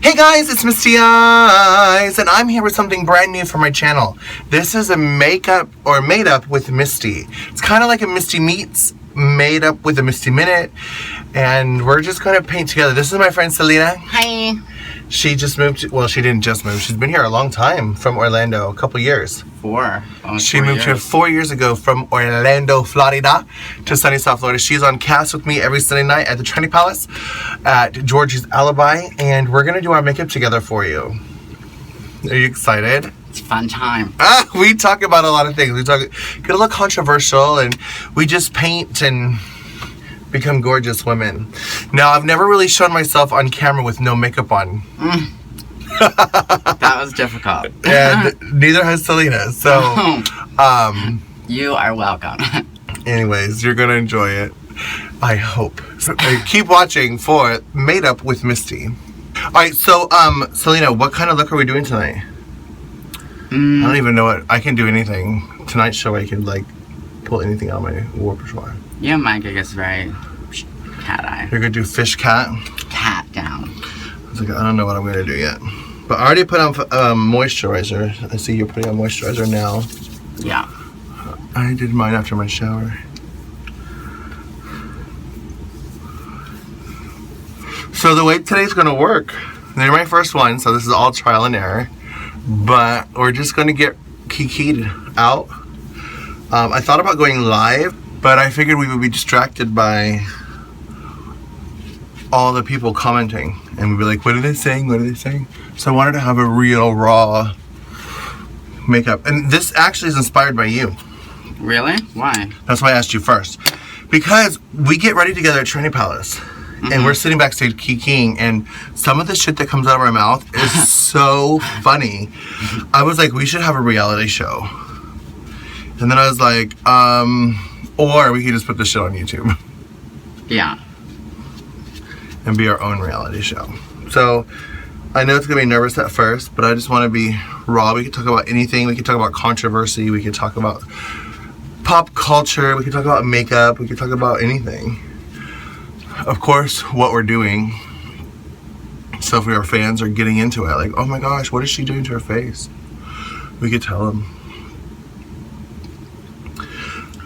Hey guys, it's Misty Eyez, and I'm here with something brand new for my channel. This is a makeup or made up with Misty. It's kind of like a Misty Meets made up with a Misty Minute, and we're just going to paint together. This is my friend Selena. Hi. She just moved, well, she didn't just move. She's been here a long time from Orlando, a couple years. She moved here 4 years ago from Orlando, Florida to sunny South Florida. She's on cast with me every Sunday night at the Tranny Palace at Georgie's Alibi, and we're going to do our makeup together for you. Are you excited? It's a fun time. We talk about a lot of things. We get a little controversial, and we just paint and become gorgeous women. Now, I've never really shown myself on camera with no makeup on. That was difficult. And neither has Selena, so you are welcome. Anyways, you're gonna enjoy it, I hope. So, keep watching for Made Up with Misty. Alright, so Selena, what kind of look are we doing tonight? I don't even know what I can do. Anything tonight's show. I can like pull anything out of my repertoire. Yeah, my gig is very cat eye. You're gonna do fish cat? Cat down. I was like, I don't know what I'm gonna do yet. But I already put on moisturizer. I see you're putting on moisturizer now. Yeah. I did mine after my shower. So the way today's gonna work, they're my first one, so this is all trial and error. But we're just gonna get kiki'd out. I thought about going live, but I figured we would be distracted by all the people commenting, and we'd be like, what are they saying? What are they saying? So I wanted to have a real raw makeup. And this actually is inspired by you. Really? Why? That's why I asked you first. Because we get ready together at Tranny Palace, and we're sitting backstage kikiing, and some of the shit that comes out of our mouth is so funny. I was like, we should have a reality show. And then I was like, or we could just put this shit on YouTube. Yeah. And be our own reality show. So I know it's gonna be nervous at first, but I just want to be raw. We can talk about anything. We can talk about controversy. We can talk about pop culture. We can talk about makeup. We can talk about anything. Of course, what we're doing. So if our fans are getting into it, like, oh my gosh, what is she doing to her face? We could tell them.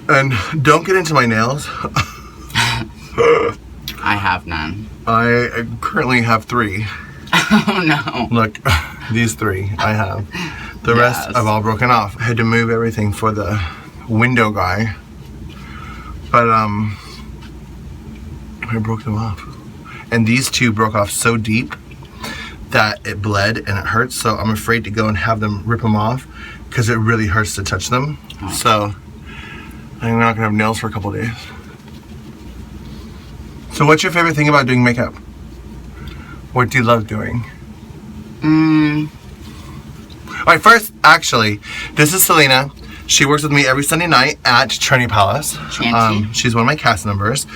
And don't get into my nails. I have none. I currently have 3. Oh no. Look, these 3 I have. The rest I've all broken off. I had to move everything for the window guy. But I broke them off. And these 2 broke off so deep that it bled and it hurts. So I'm afraid to go and have them rip them off because it really hurts to touch them. Oh. So I'm not gonna have nails for a couple days. So what's your favorite thing about doing makeup? What do you love doing? Alright, first, actually, this is Selena. She works with me every Sunday night at Tranny Palace. She's one of my cast members.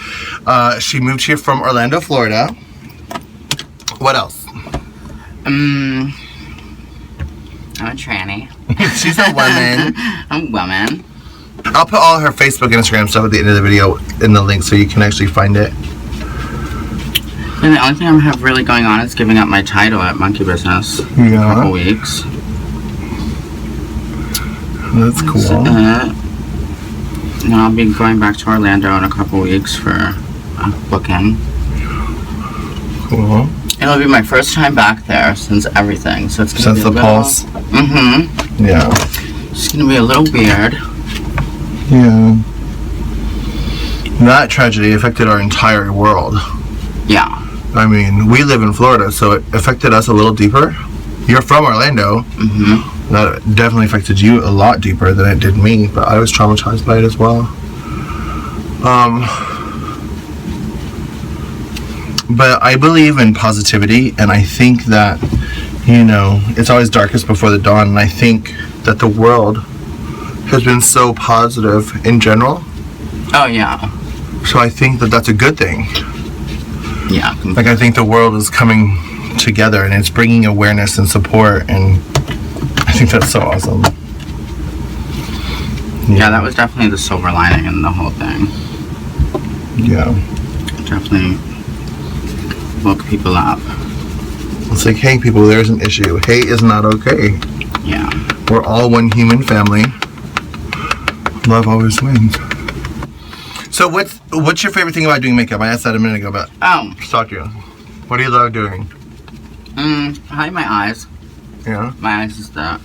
She moved here from Orlando, Florida. What else? I'm a tranny. She's a woman. I'm a woman. I'll put all her Facebook and Instagram stuff at the end of the video in the link so you can actually find it. And the only thing I have really going on is giving up my title at Monkey Business in a couple weeks. That's cool. And I'll be going back to Orlando in a couple weeks for a booking. Cool. It'll be my first time back there since everything, so it's gonna be a little... Pulse? Yeah. It's gonna be a little weird. Yeah. That tragedy affected our entire world. Yeah. I mean, we live in Florida, so it affected us a little deeper. You're from Orlando. That definitely affected you a lot deeper than it did me, but I was traumatized by it as well. But I believe in positivity, and I think that, you know, it's always darkest before the dawn, and I think that the world has been so positive in general. Oh, yeah. So I think that that's a good thing. Yeah. Like, I think the world is coming together, and it's bringing awareness and support, and I think that's so awesome. Yeah, that was definitely the silver lining in the whole thing. Yeah. Definitely woke people up. It's like, hey people, there's an issue. Hate is not okay. Yeah. We're all one human family. Love always wins. So what's your favorite thing about doing makeup? I asked that a minute ago, but talk to you. What do you love doing? I like my eyes. Yeah. My eyes is my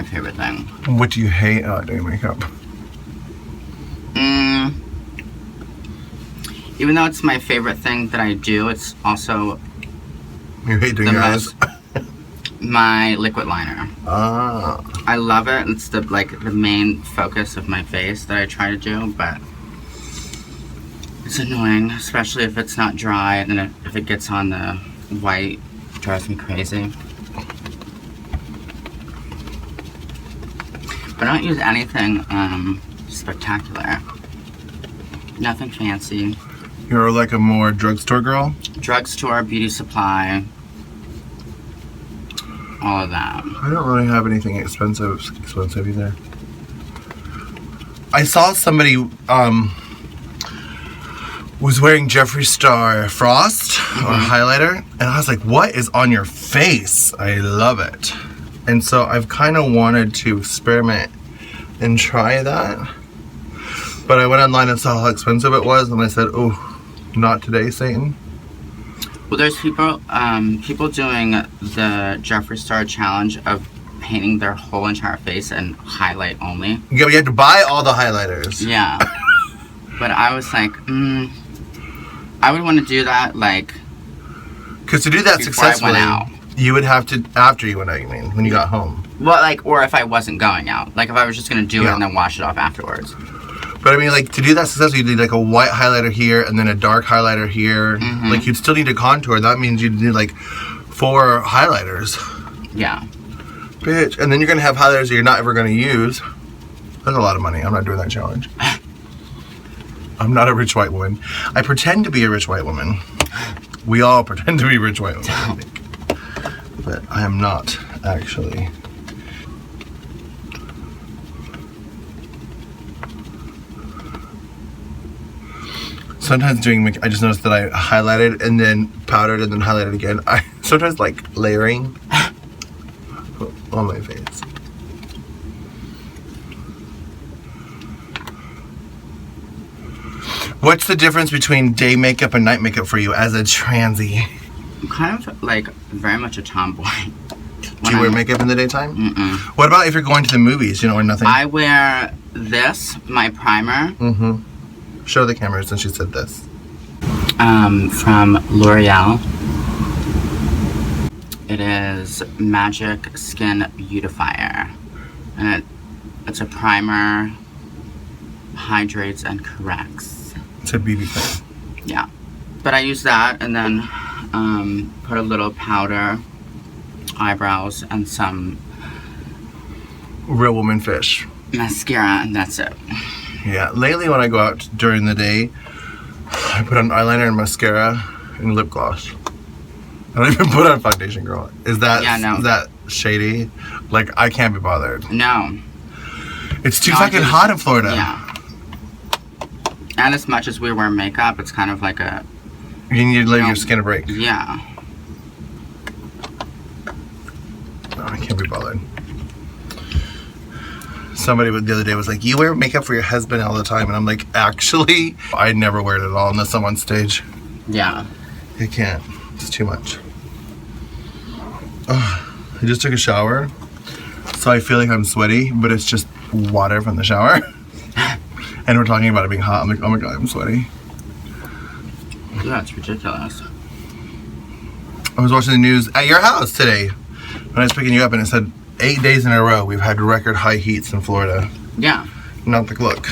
favorite thing. What do you hate about doing makeup? Even though it's my favorite thing that I do, it's also You hate doing your eyes? My liquid liner. Ah. I love it. It's the main focus of my face that I try to do, but it's annoying, especially if it's not dry, and then if it gets on the white, it drives me crazy. But I don't use anything spectacular. Nothing fancy. You're like a more drugstore girl? Drugstore, beauty supply, all of that. I don't really have anything expensive either. I saw somebody was wearing Jeffree Star Frost or highlighter, and I was like, what is on your face? I love it. And so I've kind of wanted to experiment and try that. But I went online and saw how expensive it was, and I said, oh, not today, Satan. Well, there's people doing the Jeffree Star challenge of painting their whole entire face and highlight only. Yeah, but you have to buy all the highlighters. Yeah. But I was like, I would want to do that, because to do that successfully, you would have to, after you went out, you mean, when you got home. Well, or if I wasn't going out. If I was just going to do it and then wash it off afterwards. But I mean, to do that successfully, you'd need a white highlighter here and then a dark highlighter here. You'd still need to contour. That means you'd need 4 highlighters. Yeah. Bitch. And then you're going to have highlighters that you're not ever going to use. That's a lot of money. I'm not doing that challenge. I'm not a rich white woman. I pretend to be a rich white woman. We all pretend to be rich white women, I think. But I am not, actually. Sometimes doing makeup, I just noticed that I highlighted and then powdered and then highlighted again. I sometimes like layering on my face. What's the difference between day makeup and night makeup for you as a transy? I'm kind of very much a tomboy. Do you wear makeup in the daytime? Mm-mm. What about if you're going to the movies? You don't wear nothing? I wear my primer. Show the camera since she said this. From L'Oreal. It is Magic Skin Beautifier. And it's a primer, hydrates and corrects. It's a BB cream. Yeah. But I use that and then put a little powder, eyebrows, and some Real Woman Fish mascara, and that's it. Yeah, lately when I go out during the day, I put on eyeliner and mascara and lip gloss. I don't even put on foundation, girl. Is that is that shady? I can't be bothered. No. It's too fucking hot in Florida. Yeah. And as much as we wear makeup, it's kind of like a... You need to let your skin a break. Yeah. No, I can't be bothered. Somebody the other day was like, you wear makeup for your husband all the time. And I'm like, actually, I never wear it at all unless I'm on stage. Yeah. I can't. It's too much. I just took a shower. So I feel like I'm sweaty, but it's just water from the shower. And we're talking about it being hot. I'm like, oh my God, I'm sweaty. Yeah, it's ridiculous. I was watching the news at your house today when I was picking you up, and it said 8 days in a row we've had record high heats in Florida. Yeah. Not the look.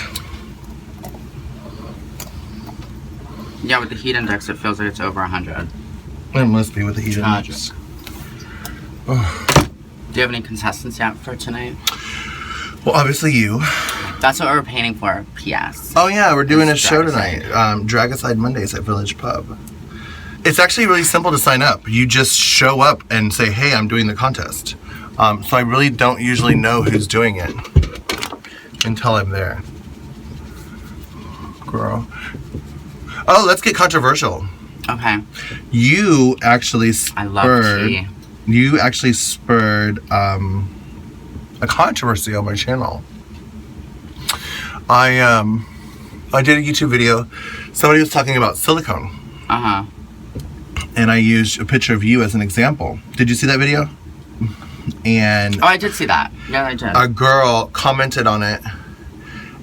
Yeah, with the heat index, it feels like it's over 100. It must be with the heat index. Oh. Do you have any contestants yet for tonight? Well, obviously you. That's what we're painting for, P.S. Oh yeah, we're doing a show tonight. Drag-A-Side Mondays at Village Pub. It's actually really simple to sign up. You just show up and say, hey, I'm doing the contest. So I really don't usually know who's doing it until I'm there. Girl. Oh, let's get controversial. Okay. You actually I love tea. You actually spurred a controversy on my channel. I did a YouTube video. Somebody was talking about silicone. And I used a picture of you as an example. Did you see that video? And I did see that. Yeah, I did. A girl commented on it,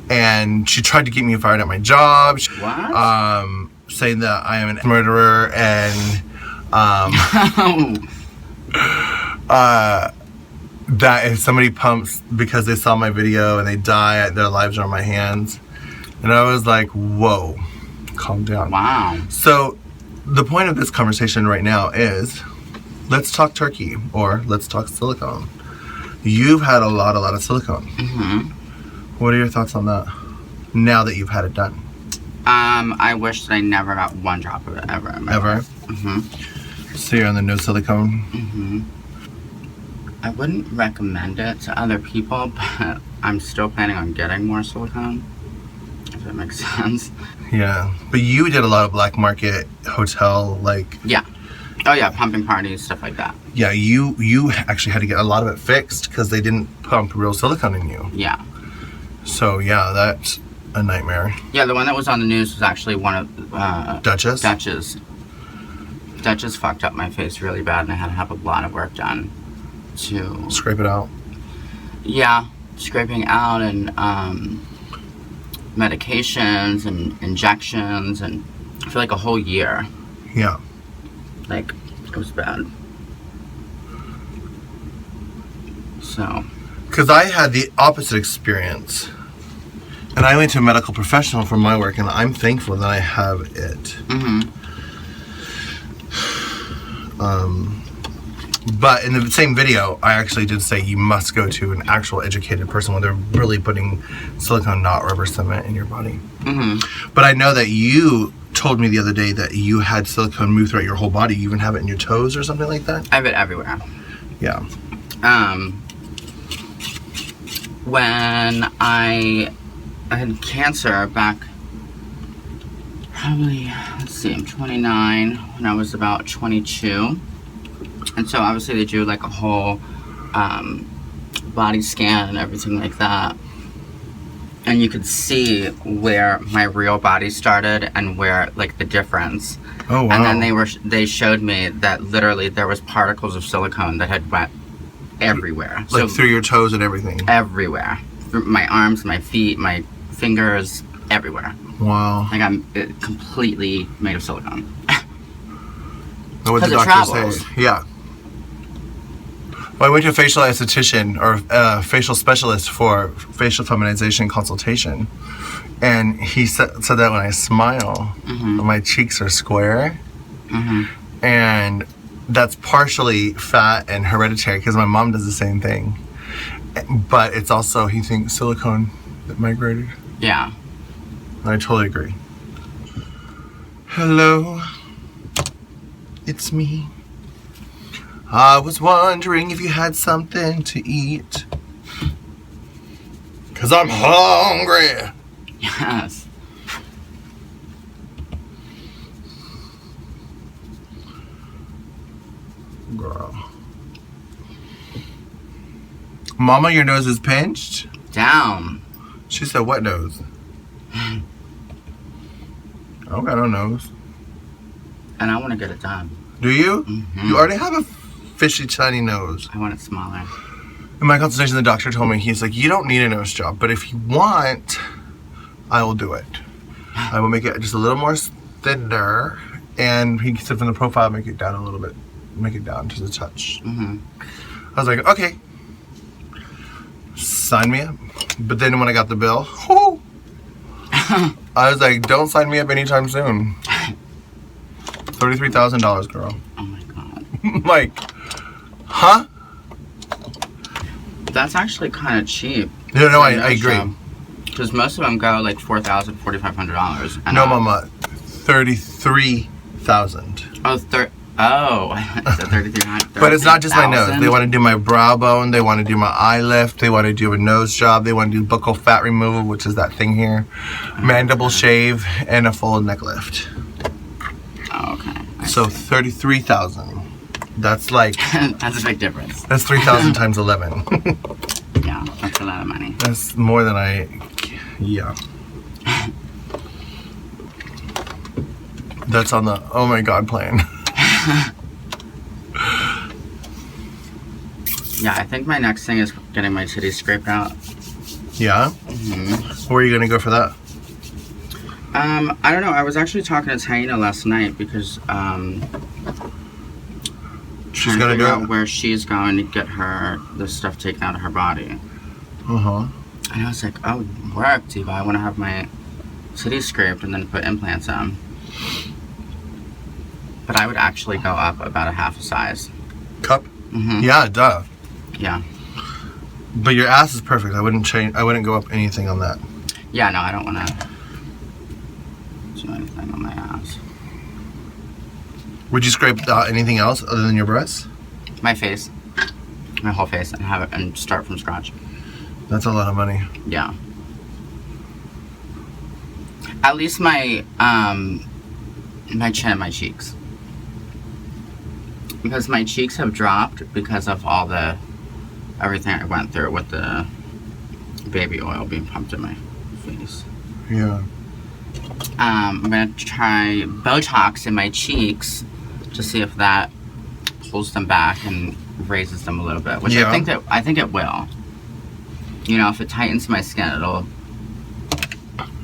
and she tried to get me fired at my job. What? Saying that I am a murderer, and that if somebody pumps because they saw my video and they die, their lives are in my hands. And I was like, whoa, calm down. Wow. So the point of this conversation right now is, let's talk turkey, or let's talk silicone. You've had a lot of silicone. What are your thoughts on that, now that you've had it done? I wish that I never got one drop of it ever in my life. So you're on the no silicone? I wouldn't recommend it to other people, but I'm still planning on getting more silicone, if that makes sense. Yeah, but you did a lot of black market hotel, like... Yeah. Oh yeah, pumping parties, stuff like that. Yeah, you actually had to get a lot of it fixed because they didn't pump real silicone in you. Yeah. So yeah, that's a nightmare. Yeah, the one that was on the news was actually one of... Duchess? Duchess fucked up my face really bad, and I had to have a lot of work done to... Scrape it out? Yeah, scraping out, and medications and injections, and for like a whole year. Yeah. Like, it was bad. So... Because I had the opposite experience. And I went to a medical professional for my work, and I'm thankful that I have it. But in the same video, I actually did say you must go to an actual educated person when they're really putting silicone, not rubber cement, in your body. But I know that you told me the other day that you had silicone move throughout your whole body. You even have it in your toes or something like that? I have it everywhere. Yeah. When I had cancer back, probably, let's see, I'm 29, when I was about 22. And so obviously they do like a whole body scan and everything like that. And you could see where my real body started and where, like, the difference. Oh, wow. And then they showed me that literally there was particles of silicone that had went everywhere. Like so, through your toes and everything? Everywhere. Through my arms, my feet, my fingers, everywhere. Wow. Like I'm completely made of silicone. What the doctor say? Yeah. Well, I went to a facial esthetician or facial specialist for facial feminization consultation, and he said that when I smile, my cheeks are square, and that's partially fat and hereditary because my mom does the same thing, but it's also, he thinks, silicone that migrated. Yeah. I totally agree. Hello, it's me. I was wondering if you had something to eat, 'cause I'm hungry. Yes. Girl. Mama, your nose is pinched? Down. She said, what nose? I don't got no nose. And I want to get it done. Do you? You already have a fishy tiny nose. I want it smaller. In my consultation, the doctor told me, he's like, you don't need a nose job, but if you want, I will do it. I will make it just a little more thinner, and he said from the profile, make it down a little bit, make it down to the touch. I was like, okay, sign me up. But then when I got the bill, whoo, I was like, don't sign me up anytime soon. $33,000, girl. Oh my god. Like, huh? That's actually kind of cheap. No, I agree. Because most of them go like $4,000, $4,500. No, Mama, 33,000. Oh, it's 3,300. But it's not just my nose. They want to do my brow bone. They want to do my eye lift. They want to do a nose job. They want to do buccal fat removal, which is that thing here, mandible shave, and a full neck lift. Oh, okay. So 33,000. That's like... That's a big difference. That's 3,000 times 11. Yeah, that's a lot of money. That's more than I... Yeah. That's on the oh my god plan. Yeah, I think my next thing is getting my titties scraped out. Yeah? Where are you going to go for that? I don't know. I was actually talking to Taina last night because, she's going to do it? Where she's going to get the stuff taken out of her body. Uh-huh. And I was like, oh, work, Diva. I want to have my titties scraped and then put implants on. But I would actually go up about a half a size. Cup? Yeah, duh. Yeah. But your ass is perfect. I wouldn't change. I wouldn't go up anything on that. Yeah, no, I don't want to do anything on my ass. Would you scrape out anything else other than your breasts? My face. My whole face and have it and start from scratch. That's a lot of money. Yeah. At least my my chin and my cheeks. Because my cheeks have dropped because of all the everything I went through with the baby oil being pumped in my face. Yeah. I'm gonna try Botox in my cheeks to see if that pulls them back and raises them a little bit. Which Yeah. I think it will. You know, if it tightens my skin, it'll.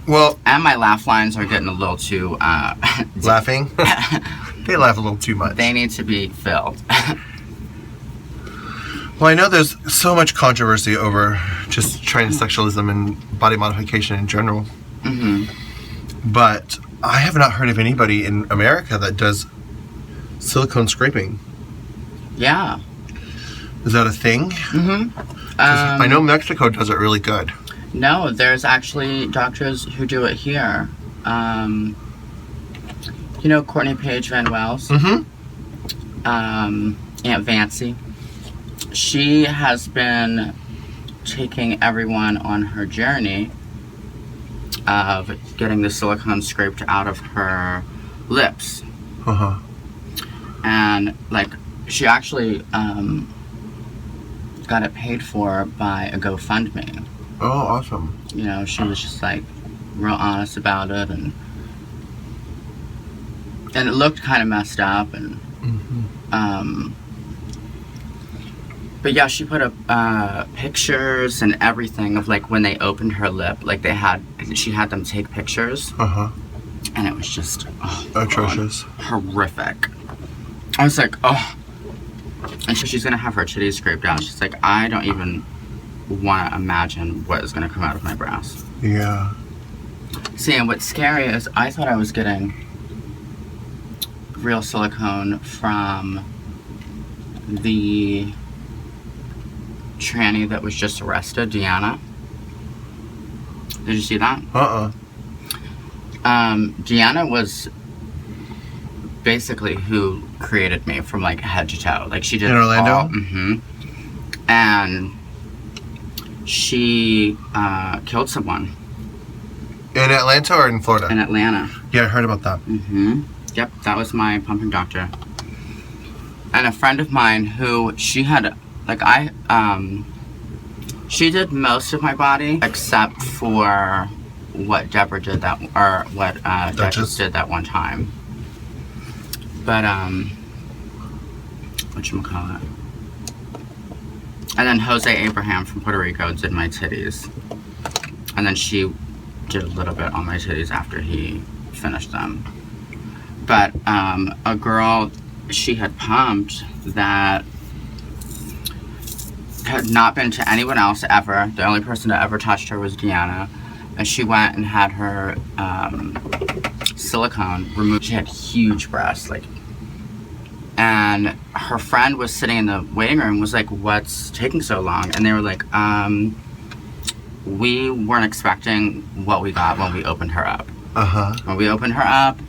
Well. And my laugh lines are getting a little too. Laughing. They laugh a little too much. They need to be filled. Well, I know there's so much controversy over just transsexualism and body modification in general. But I have not heard of anybody in America that does silicone scraping. Yeah. Is that a thing? I know Mexico does it really good. No, there's actually doctors who do it here. You know Courtney Page Van Wells? Aunt Vancy. She has been taking everyone on her journey of getting the silicone scraped out of her lips. And, like, she actually got it paid for by a GoFundMe. Oh, awesome. You know, she was just, like, real honest about it, and it looked kind of messed up, and but yeah, she put up pictures and everything of like when they opened her lip, like she had them take pictures, and it was just atrocious, horrific. I was like, oh, and so she's gonna have her titties scraped out. She's like, I don't even want to imagine what is gonna come out of my breast. Yeah. See, and what's scary is I thought I was getting real silicone from the tranny that was just arrested, Deanna. Did you see that? Deanna was basically who created me from like head to toe. Like she did in Orlando. all, and she killed someone. In Atlanta or in Florida? In Atlanta. Yeah, I heard about that. Yep, that was my pumping doctor. And a friend of mine who she had, like she did most of my body except for what Deborah did what Duchess did that one time. But, whatchamacallit. And then Jose Abraham from Puerto Rico did my titties. And then she did a little bit on my titties after he finished them. But a girl she had pumped that had not been to anyone else ever. The only person that ever touched her was Deanna. And she went and had her silicone removed. She had huge breasts, like. And her friend was sitting in the waiting room, was like, what's taking so long? And they were like, we weren't expecting what we got when we opened her up. When we opened her up,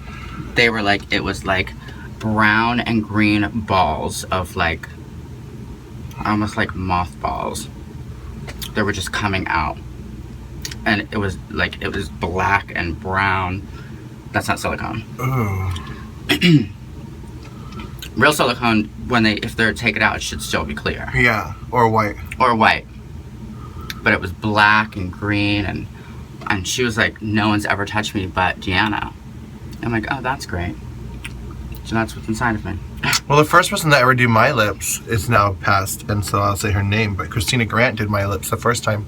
they were like, it was like brown and green balls of like, almost like mothballs. They were just coming out. And it was like, it was black and brown. That's not silicone. Real silicone, if they're take it out, it should still be clear. Yeah, or white. Or white. But it was black and green, and she was like, no one's ever touched me but Deanna. I'm like, oh, that's great. So that's what's inside of me. Well, the first person that ever did my lips is now passed, and so I'll say her name, but Christina Grant did my lips the first time.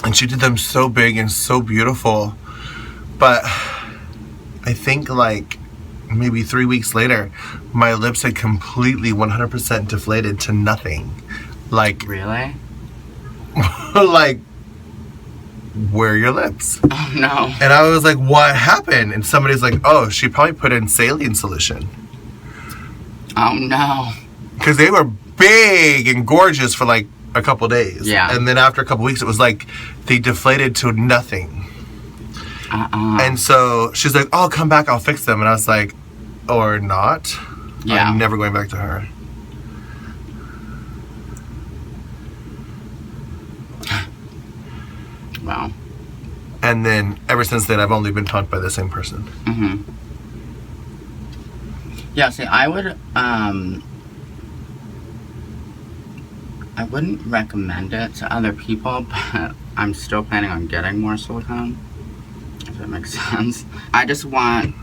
And she did them so big and so beautiful. But I think like maybe 3 weeks later, my lips had completely 100% deflated to nothing. Like, Really? like, where are your lips? Oh, no. And I was like, what happened? And somebody's like, oh, she probably put in saline solution. Oh, no. Because they were big and gorgeous for like a couple days. Yeah. And then after a couple weeks, it was like they deflated to nothing. And so she's like, oh, come back, I'll fix them. And I was like, or not. Yeah. I'm never going back to her. Wow. And then ever since then, I've only been taught by the same person. Mm-hmm. Yeah, see, I wouldn't recommend it to other people, but I'm still planning on getting more silicone, if that makes sense. I just want,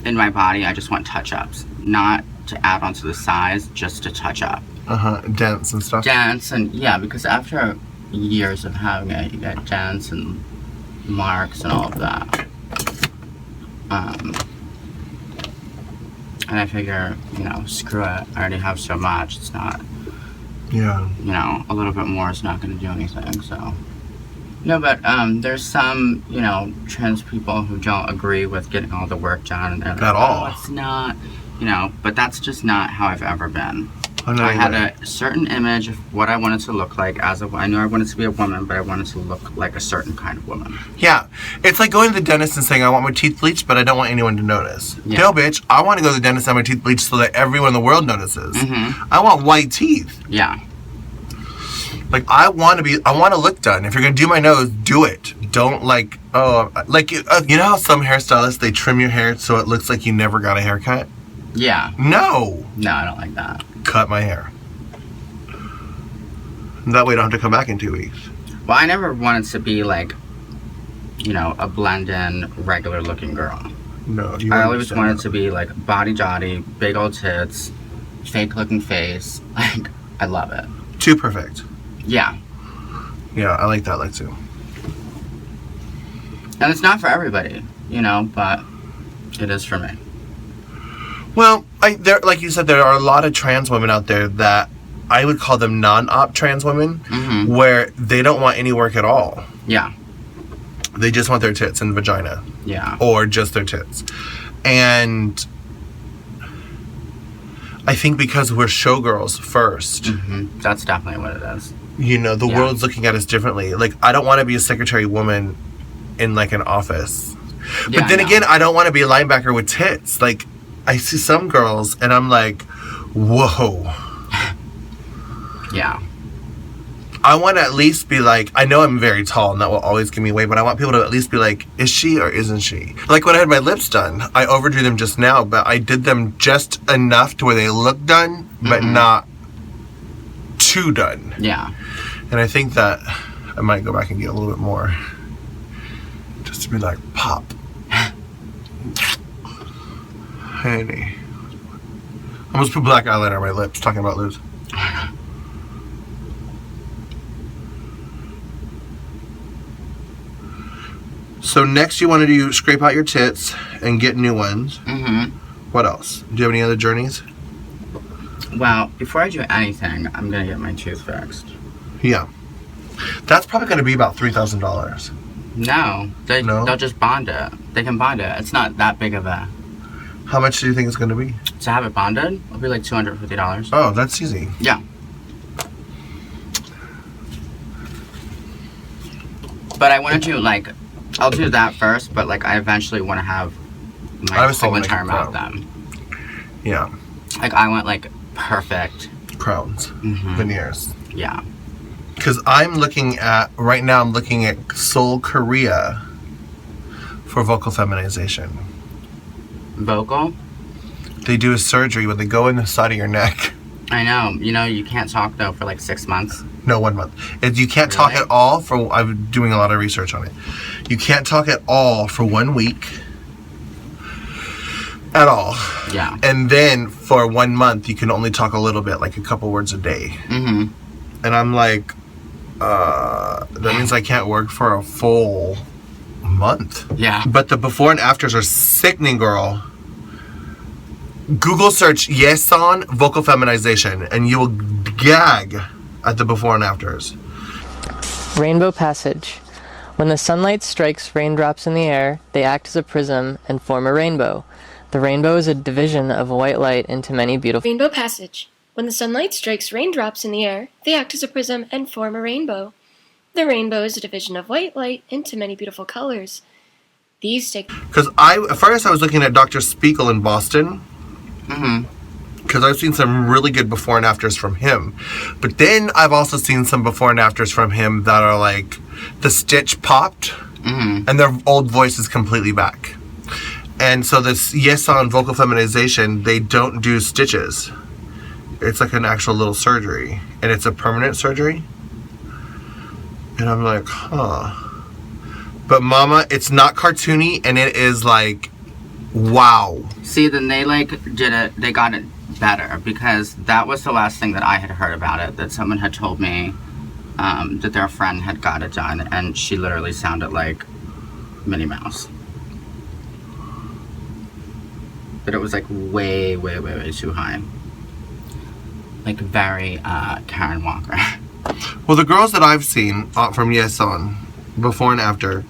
in my body, I just want touch-ups, not to add on to the size, just to touch up. Dents and stuff. Dents, and yeah, because after years of having it, you get dents and marks and all of that. And I figure, screw it. I already have so much. It's not, Yeah. a little bit more is not going to do anything, so. No, but there's some, trans people who don't agree with getting all the work done. And they're like, At all. Oh, it's not, but that's just not how I've ever been. Oh, no, I had a certain image of what I wanted to look like I knew I wanted to be a woman, but I wanted to look like a certain kind of woman. Yeah. It's like going to the dentist and saying, I want my teeth bleached, but I don't want anyone to notice. Yeah. No, bitch. I want to go to the dentist and have my teeth bleached so that everyone in the world notices. Mm-hmm. I want white teeth. Yeah. Like, I want to look done. If you're going to do my nose, do it. Don't like, you know how some hairstylists, they trim your hair so it looks like you never got a haircut? Yeah. No. No, I don't like that. Cut my hair. That way I don't have to come back in 2 weeks. Well, I never wanted to be like, a blend-in, regular-looking girl. No. I always wanted to be like body jolly, big old tits, fake-looking face. Like, I love it. Too perfect. Yeah. Yeah, I like that too. And it's not for everybody, but it is for me. Well, like you said, there are a lot of trans women out there that I would call them non-op trans women, Mm-hmm. where they don't want any work at all. Yeah. They just want their tits and vagina. Yeah. Or just their tits. And I think because we're showgirls first, Mm-hmm. That's definitely what it is. the Yeah. world's looking at us differently. Like, I don't want to be a secretary woman in like an office. Yeah, But then no. again, I don't want to be a linebacker with tits. Like, I see some girls and I'm like, whoa. Yeah. I want to at least be like, I know I'm very tall and that will always give me away, but I want people to at least be like, is she or isn't she? Like when I had my lips done, I overdrew them just now, but I did them just enough to where they look done, but Mm-hmm. not too done. Yeah. And I think that I might go back and get a little bit more. Just to be like, pop. Honey. I almost put black eyeliner on my lips talking about Luz. So next you want to scrape out your tits and get new ones. Mm-hmm. What else? Do you have any other journeys? Well, before I do anything, I'm gonna get my tooth fixed. Yeah. That's probably going to be about $3,000. No, they'll just bond it. They can bond it. It's not that big of a. How much do you think it's going to be? To have it bonded, it'll be like $250. Oh, that's easy. Yeah. But I want to do I'll do that first, but I eventually want to have my whole entire mouth done. Yeah. I want perfect Crowns. Mm-hmm. Veneers. Yeah. Because right now I'm looking at Seoul, Korea for vocal feminization. Vocal? they do a surgery when they go in the side of your neck. I know. You know, you can't talk, though, for like 6 months. No, 1 month. You can't talk at all for... I'm doing a lot of research on it. You can't talk at all for 1 week. At all. Yeah. And then for 1 month, you can only talk a little bit, like a couple words a day. Mm-hmm. And I'm like, that means I can't work for a full month. Yeah. But the before and afters are sickening, girl. Google search Yeson vocal feminization and you will gag at the before and afters. Rainbow passage. When the sunlight strikes raindrops in the air, they act as a prism and form a rainbow. The rainbow is a division of white light into many beautiful... Rainbow passage. When the sunlight strikes raindrops in the air, they act as a prism and form a rainbow. The rainbow is a division of white light into many beautiful colors. These take... Because at first I was looking at Dr. Spiegel in Boston. Because I've seen some really good before and afters from him. But then I've also seen some before and afters from him that are like, the stitch popped, and their old voice is completely back. And so this Yeson vocal feminization, they don't do stitches. It's like an actual little surgery. And it's a permanent surgery. And I'm like, huh. But mama, it's not cartoony, and it is like, wow. See, then they they got it better, because that was the last thing that I had heard about it, that someone had told me that their friend had got it done, and she literally sounded like Minnie Mouse. But it was like way, way, way, way too high. Like very Karen Walker. Well, the girls that I've seen from Yeson, before and after,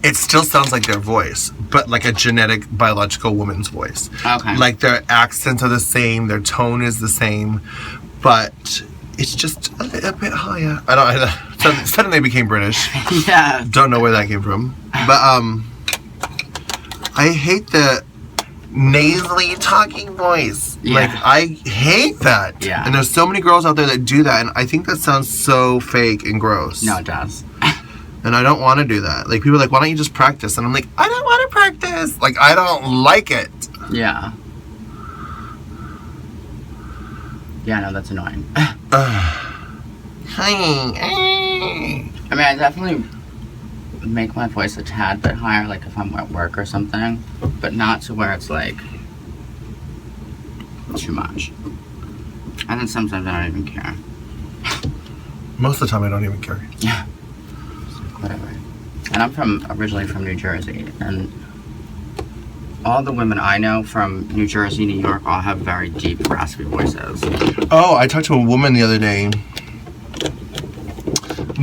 it still sounds like their voice, but like a genetic, biological woman's voice. Okay. Like their accents are the same, their tone is the same, but it's just a bit higher. Suddenly became British. Yeah. Don't know where that came from. But I hate the nasally talking voice. Yeah. Like, I hate that. Yeah. And there's so many girls out there that do that, and I think that sounds so fake and gross. No, it does. And I don't want to do that. Like, people are like, why don't you just practice? And I'm like, I don't want to practice. Like, I don't like it. Yeah. Yeah, no, that's annoying. I mean, I definitely make my voice a tad bit higher, like if I'm at work or something, but not to where it's like too much. And then sometimes I don't even care. Most of the time, I don't even care. Yeah. Whatever. And I'm originally from New Jersey, and all the women I know from New Jersey, New York, all have very deep, raspy voices. Oh, I talked to a woman the other day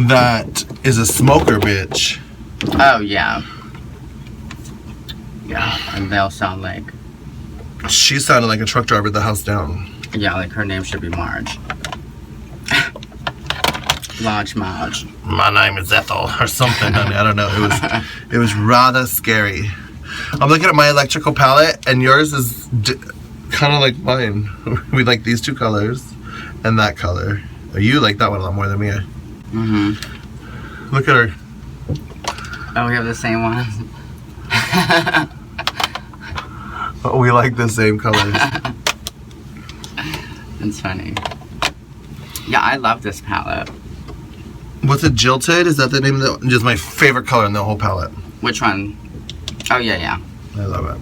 that is a smoker bitch. Oh, yeah. Yeah, and they'll sound like... She sounded like a truck driver at the house down. Yeah, like her name should be Marge. Large Marge. My name is Ethel, or something, honey. I don't know. It was rather scary. I'm looking at my electrical palette, and yours is kind of like mine. We like these two colors and that color. You like that one a lot more than me. Mm-hmm. Look at her. Oh, we have the same one. We like the same colors. It's funny. Yeah, I love this palette. What's it, Jilted? Is that the name of just my favorite color in the whole palette. Which one? Oh, yeah. I love it.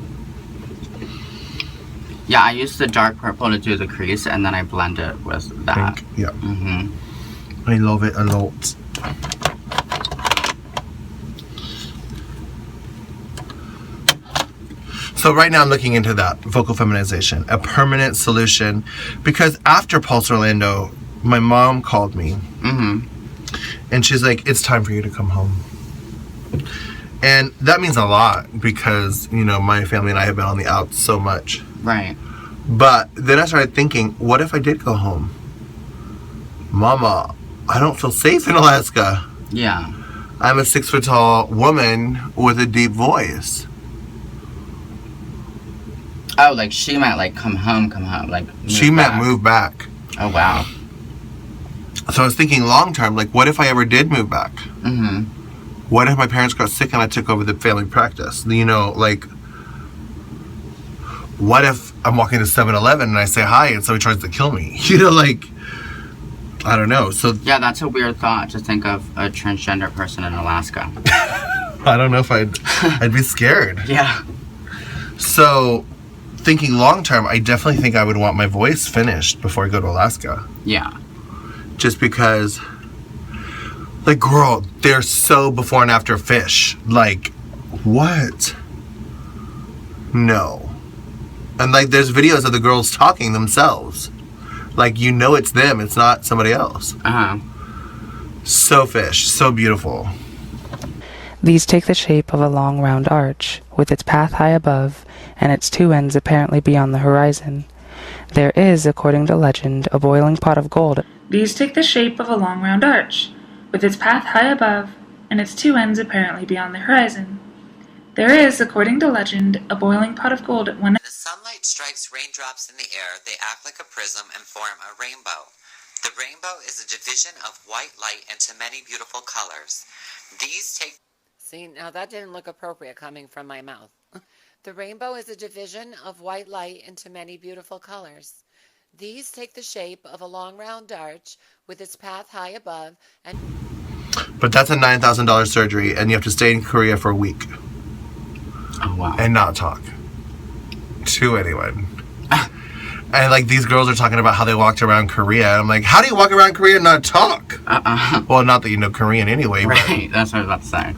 Yeah, I used the dark purple to do the crease, and then I blend it with that. Pink, yeah. Mm-hmm. I love it a lot. So right now I'm looking into that, vocal feminization, a permanent solution, because after Pulse Orlando, my mom called me, and she's like, it's time for you to come home. And that means a lot, because, you know, my family and I have been on the outs so much. Right. But then I started thinking, what if I did go home? Mama, I don't feel safe in Alaska. Yeah. I'm a 6 foot tall woman with a deep voice. Oh, like she might like come home, like She meant move back. Oh, wow. So I was thinking long term, like, what if I ever did move back? Mm-hmm. What if my parents got sick and I took over the family practice? You know, like, what if I'm walking to 7-Eleven and I say hi and somebody tries to kill me? You know, like, I don't know. So Yeah, that's a weird thought to think of a transgender person in Alaska. I don't know if I'd be scared. Yeah. So thinking long term, I definitely think I would want my voice finished before I go to Alaska. Yeah. Just because, like, girl, they're so before and after fish. Like, what? No. And, like, there's videos of the girls talking themselves. Like, you know it's them. It's not somebody else. Uh-huh. So fish. So beautiful. These take the shape of a long round arch, with its path high above, and its two ends apparently beyond the horizon. There is, according to legend, a boiling pot of gold. These take the shape of a long round arch, with its path high above, and its two ends apparently beyond the horizon. There is, according to legend, a boiling pot of gold at one end. When the sunlight strikes raindrops in the air, they act like a prism and form a rainbow. The rainbow is a division of white light into many beautiful colors. These take... See, now that didn't look appropriate coming from my mouth. The rainbow is a division of white light into many beautiful colors. These take the shape of a long round arch with its path high above and... But that's a $9,000 surgery, and you have to stay in Korea for a week. Oh, wow. And not talk to anyone. And, like, these girls are talking about how they walked around Korea. And I'm like, how do you walk around Korea and not talk? Well, not that you know Korean anyway. Right, that's what I was about to say.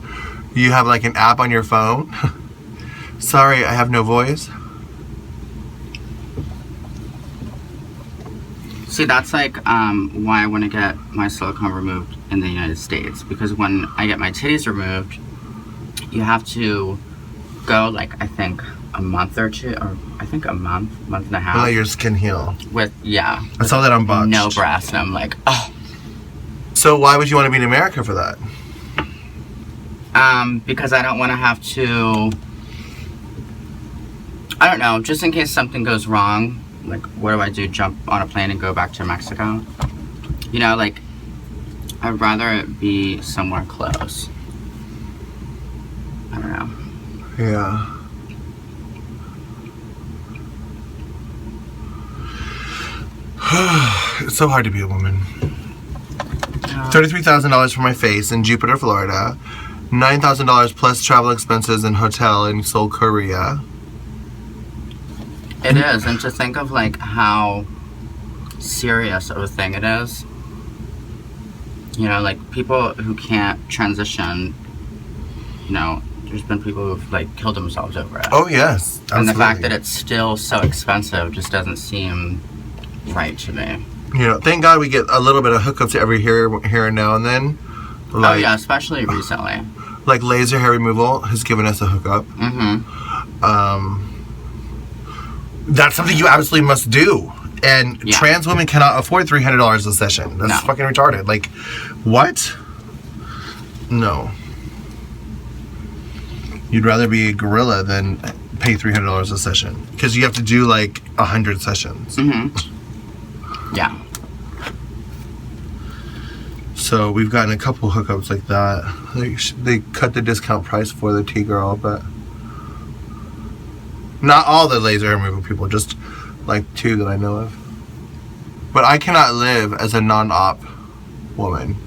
You have, like, an app on your phone. Sorry, I have no voice. See, that's like why I want to get my silicone removed in the United States. Because when I get my titties removed, you have to go, like, I think a month or two, or I think a month and a half. Let your skin heal. With, yeah. I saw that on Botched. No breast, and I'm like, oh. So why would you want to be in America for that? Because I don't want to have to, I don't know, just in case something goes wrong, like, what do I do, jump on a plane and go back to Mexico? You know, like, I'd rather it be somewhere close. I don't know. Yeah. It's so hard to be a woman. $33,000 for my face in Jupiter, Florida. $9,000 plus travel expenses and hotel in Seoul, Korea. It is, and to think of, like, how serious of a thing it is. You know, like, people who can't transition, you know, there's been people who've, like, killed themselves over it. Oh, yes. Absolutely. And the fact that it's still so expensive just doesn't seem right to me. You know, thank God we get a little bit of hookups every here and now and then. Like, oh, yeah, especially recently. Like laser hair removal has given us a hookup. Mm-hmm. That's something you absolutely must do. And Yeah. trans women cannot afford $300 a session. That's No. fucking retarded. Like, what? No. You'd rather be a gorilla than pay $300 a session. Because you have to do like 100 sessions. Mm-hmm. Yeah. So we've gotten a couple hookups like that. They cut the discount price for the T-girl, but not all the laser hair removal people, just like 2 that I know of. But I cannot live as a non-op woman.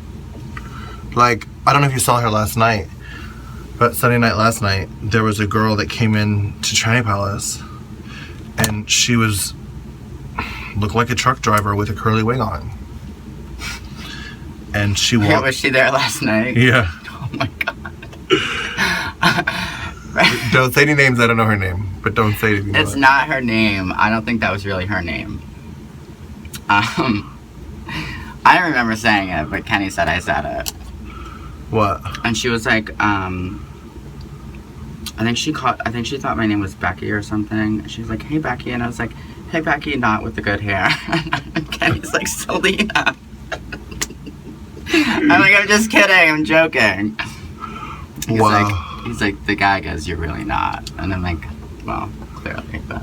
Like, I don't know if you saw her last night, but Sunday night last night, there was a girl that came in to Tranny Palace, and she looked like a truck driver with a curly wig on. And she walked. Was she there last night? Yeah. Oh my god. Don't say any names, I don't know her name. But don't say it if you know It's it. not her name. I don't think that was really her name. I don't remember saying it, but Kenny said I said it. What? And she was like, I think she thought my name was Becky or something. She was like, hey Becky, and I was like, hey Becky, not with the good hair. And Kenny's like, Selena. I'm like, I'm just kidding, I'm joking. He's like, the guy goes, you're really not. And I'm like, well, clearly, but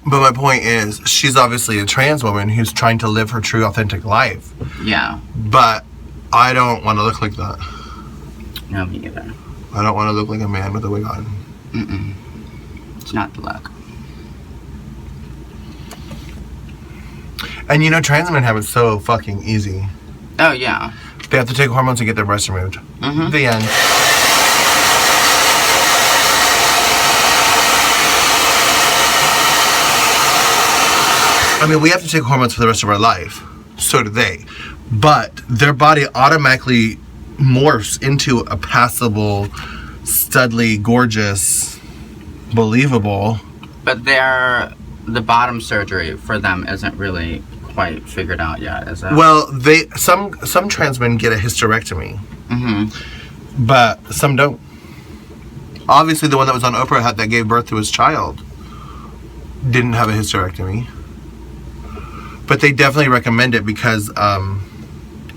my point is, she's obviously a trans woman who's trying to live her true, authentic life. yeah. But I don't want to look like that. No, me either. I don't want to look like a man with a wig on. Mm-mm. It's not the look. And you know, trans women have it so fucking easy. Oh, yeah. They have to take hormones and get their breasts removed. Mm-hmm. The end. I mean, we have to take hormones for the rest of our life. So do they. But their body automatically morphs into a passable, studly, gorgeous, believable. But the bottom surgery for them isn't really quite figured out yet, is it? Well, some trans men get a hysterectomy. Mm-hmm. But some don't. Obviously, the one that was on Oprah that gave birth to his child didn't have a hysterectomy. But they definitely recommend it because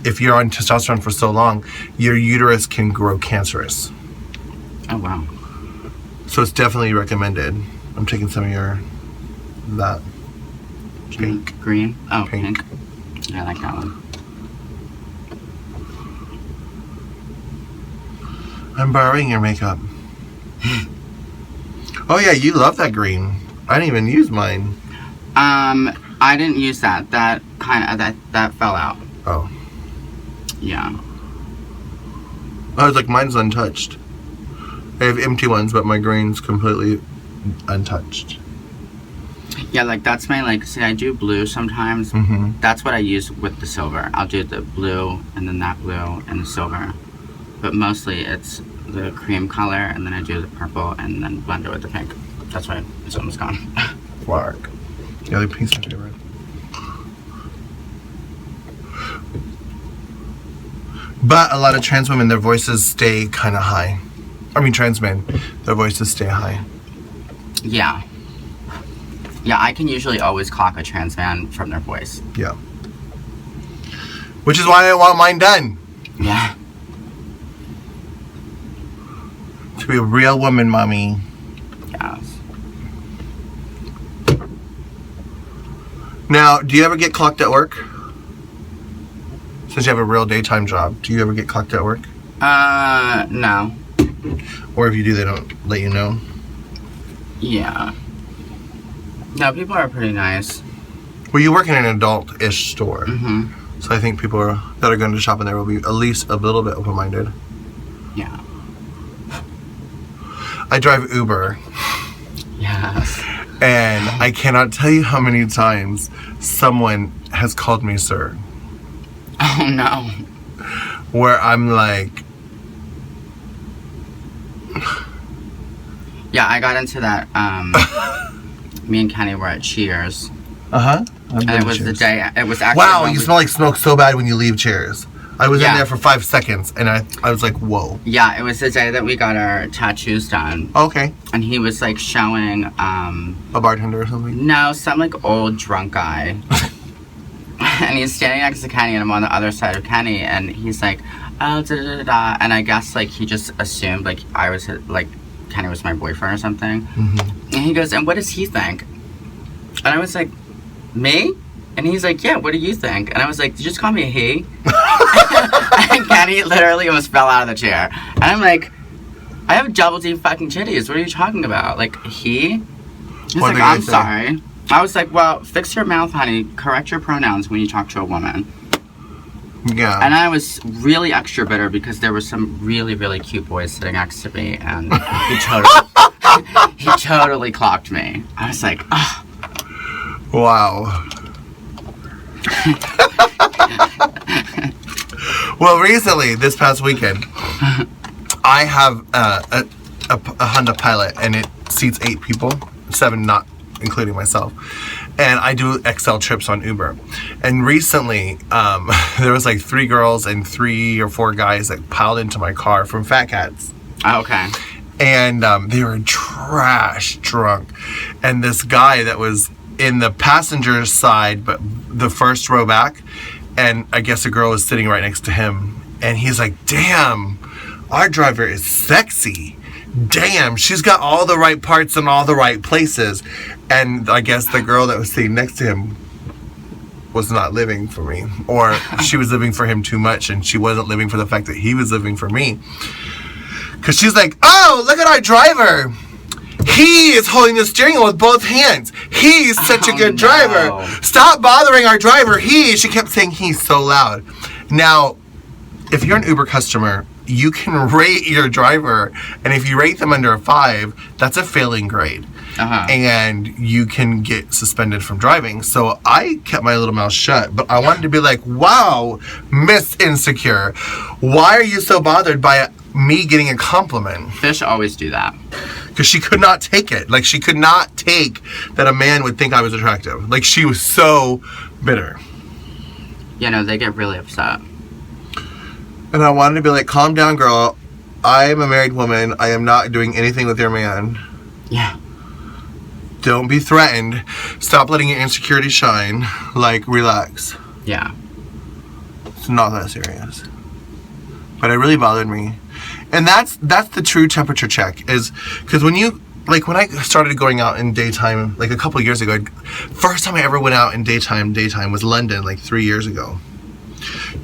if you're on testosterone for so long, your uterus can grow cancerous. Oh, wow. So it's definitely recommended. I'm taking some of that. Pink. Green? Oh, Pink. I like that one. I'm borrowing your makeup. Oh yeah, you love that green. I didn't even use mine. I didn't use that. That fell out. Oh. Yeah. I was like, mine's untouched. I have empty ones, but my green's completely untouched. Yeah, like that's my, like, see, I do blue sometimes. Mm-hmm. That's what I use with the silver. I'll do the blue, and then that blue, and the silver. But mostly it's the cream color, and then I do the purple, and then blend it with the pink. That's why it's almost gone. Lark. Yeah, the pink's my favorite. But a lot of trans women, their voices stay kind of high. I mean, trans men, their voices stay high. Yeah. Yeah, I can usually always clock a trans man from their voice. Yeah. Which is why I want mine done. Yeah. To be a real woman, mommy. Yes. Now, do you ever get clocked at work? Since you have a real daytime job, do you ever get clocked at work? No. Or if you do, they don't let you know? Yeah. No, people are pretty nice. Well, you work in an adult-ish store. Mm-hmm. So I think people that are going to shop in there will be at least a little bit open-minded. Yeah. I drive Uber. Yes. And I cannot tell you how many times someone has called me sir. Oh, no. Where I'm like... Yeah, I got into that, me and Kenny were at Cheers. Uh-huh. And it was the day, it was actually... Wow, you smell like smoke so bad when you leave Cheers. I was Yeah. in there for 5 seconds, and I was like, whoa. Yeah, it was the day that we got our tattoos done. Okay. And he was, like, showing, A bartender or something? no, some, like, old drunk guy. And he's standing next to Kenny, and I'm on the other side of Kenny, and he's like, oh, da-da-da-da. And I guess, like, he just assumed, like, I was, like, Kenny was my boyfriend or something. Mm-hmm. And he goes, and what does he think? And I was like, me? And he's like, yeah, what do you think? And I was like, did you just call me a he? And Kenny literally almost fell out of the chair. And I'm like, I have double D fucking titties. What are you talking about? Like, he? He's What like, did I'm he say? sorry. I was like, well, fix your mouth, honey. Correct your pronouns when you talk to a woman. Yeah. And I was really extra bitter because there were some really, really cute boys sitting next to me, and he totally clocked me. I was like, oh. Wow. Well, recently, this past weekend, I have a Honda Pilot, and it seats 8 people, 7 not including myself. And I do XL trips on Uber. And recently, there was like 3 girls and 3 or 4 guys that piled into my car from Fat Cats. Oh, okay. And they were trash drunk. And this guy that was in the passenger side, but the first row back, and I guess a girl was sitting right next to him. And he's like, damn, our driver is sexy. Damn, she's got all the right parts in all the right places. And I guess the girl that was sitting next to him was not living for me. Or she was living for him too much, and she wasn't living for the fact that he was living for me. Because she's like, oh, look at our driver. He is holding the steering wheel with both hands. He's such a good no. driver. Stop bothering our driver. She kept saying he's so loud. Now, if you're an Uber customer, you can rate your driver, and if you rate them under a 5, that's a failing grade. And you can get suspended from driving. So I kept my little mouth shut, but I wanted to be like, wow, Miss Insecure, why are you so bothered by me getting a compliment? Fish always do that. Because she could not take it. Like, she could not take that a man would think I was attractive. Like, she was so bitter. You know, they get really upset. And I wanted to be like, calm down, girl. I am a married woman. I am not doing anything with your man. Yeah. Don't be threatened. Stop letting your insecurity shine. Like, relax. Yeah. It's not that serious. But it really bothered me. And that's the true temperature check. Is because when I started going out in daytime, like a couple years ago, first time I ever went out in daytime was London, like 3 years ago.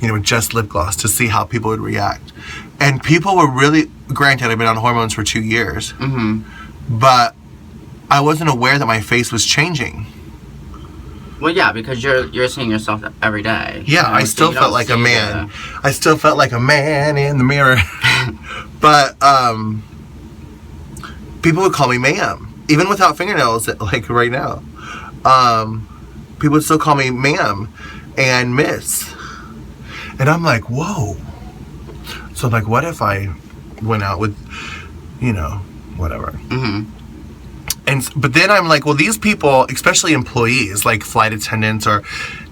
You know, with just lip gloss to see how people would react. And people were really, granted, I've been on hormones for 2 years. But I wasn't aware that my face was changing. Well, yeah, because you're seeing yourself every day. Yeah, you know? I still felt like a man. I still felt like a man in the mirror. But people would call me ma'am, even without fingernails. Like right now, people would still call me ma'am and miss, and I'm like, whoa. So I'm like, what if I went out with, you know, whatever. But then I'm like, well, these people, especially employees, like flight attendants or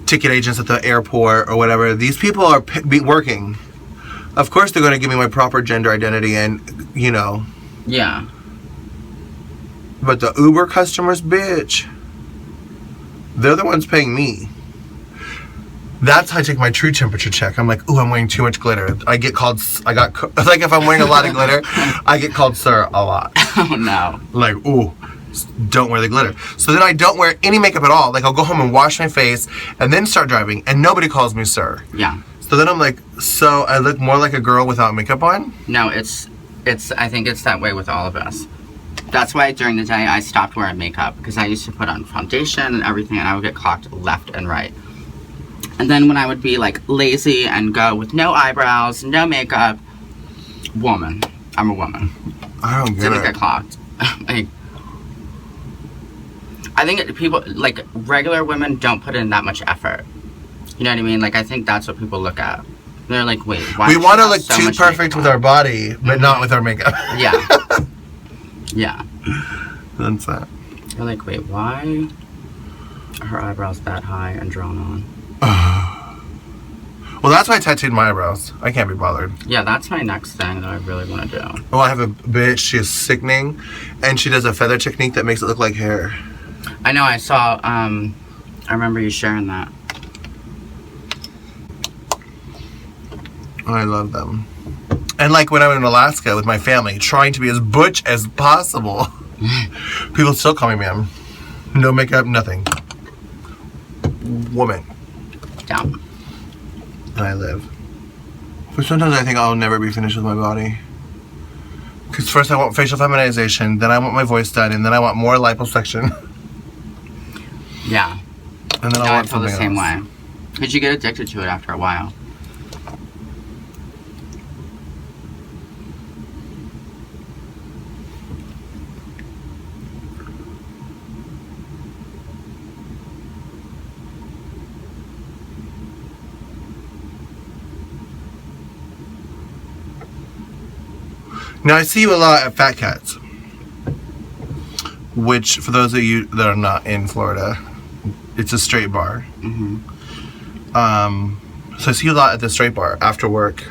ticket agents at the airport or whatever, these people are working. Of course they're going to give me my proper gender identity and, you know. Yeah. But the Uber customers, bitch, they're the ones paying me. That's how I take my true temperature check. I'm like, ooh, I'm wearing too much glitter. Like if I'm wearing a lot of glitter, I get called sir a lot. Oh, no. Like, ooh, don't wear the glitter. So then I don't wear any makeup at all. Like, I'll go home and wash my face and then start driving, and nobody calls me sir. Yeah. So then I'm like, so I look more like a girl without makeup on? No, I think it's that way with all of us. That's why during the day I stopped wearing makeup, because I used to put on foundation and everything, and I would get clocked left and right. And then when I would be like lazy and go with no eyebrows, no makeup, woman. I'm a woman. I don't get it. Didn't get clocked. Like, I think people, like, regular women don't put in that much effort. You know what I mean? Like, I think that's what people look at. They're like, wait, why? We want to look too perfect with our body, but not with our makeup. Yeah. Yeah. That's that. You're like, wait, why are her eyebrows that high and drawn on? Well, that's why I tattooed my eyebrows. I can't be bothered. Yeah, that's my next thing that I really want to do. Oh, I have a bitch. She is sickening, and she does a feather technique that makes it look like hair. I know. I saw. I remember you sharing that. I love them. And like when I went in Alaska with my family, trying to be as butch as possible, people still call me ma'am. No makeup, nothing. Woman. Yeah. And I live. But sometimes I think I'll never be finished with my body. Because first I want facial feminization, then I want my voice done, and then I want more liposuction. Yeah. And then I want feel the something same else. way. Because you get addicted to it after a while. Now I see you a lot at Fat Cats, which for those of you that are not in Florida, it's a straight bar. So I see you a lot at the straight bar after work,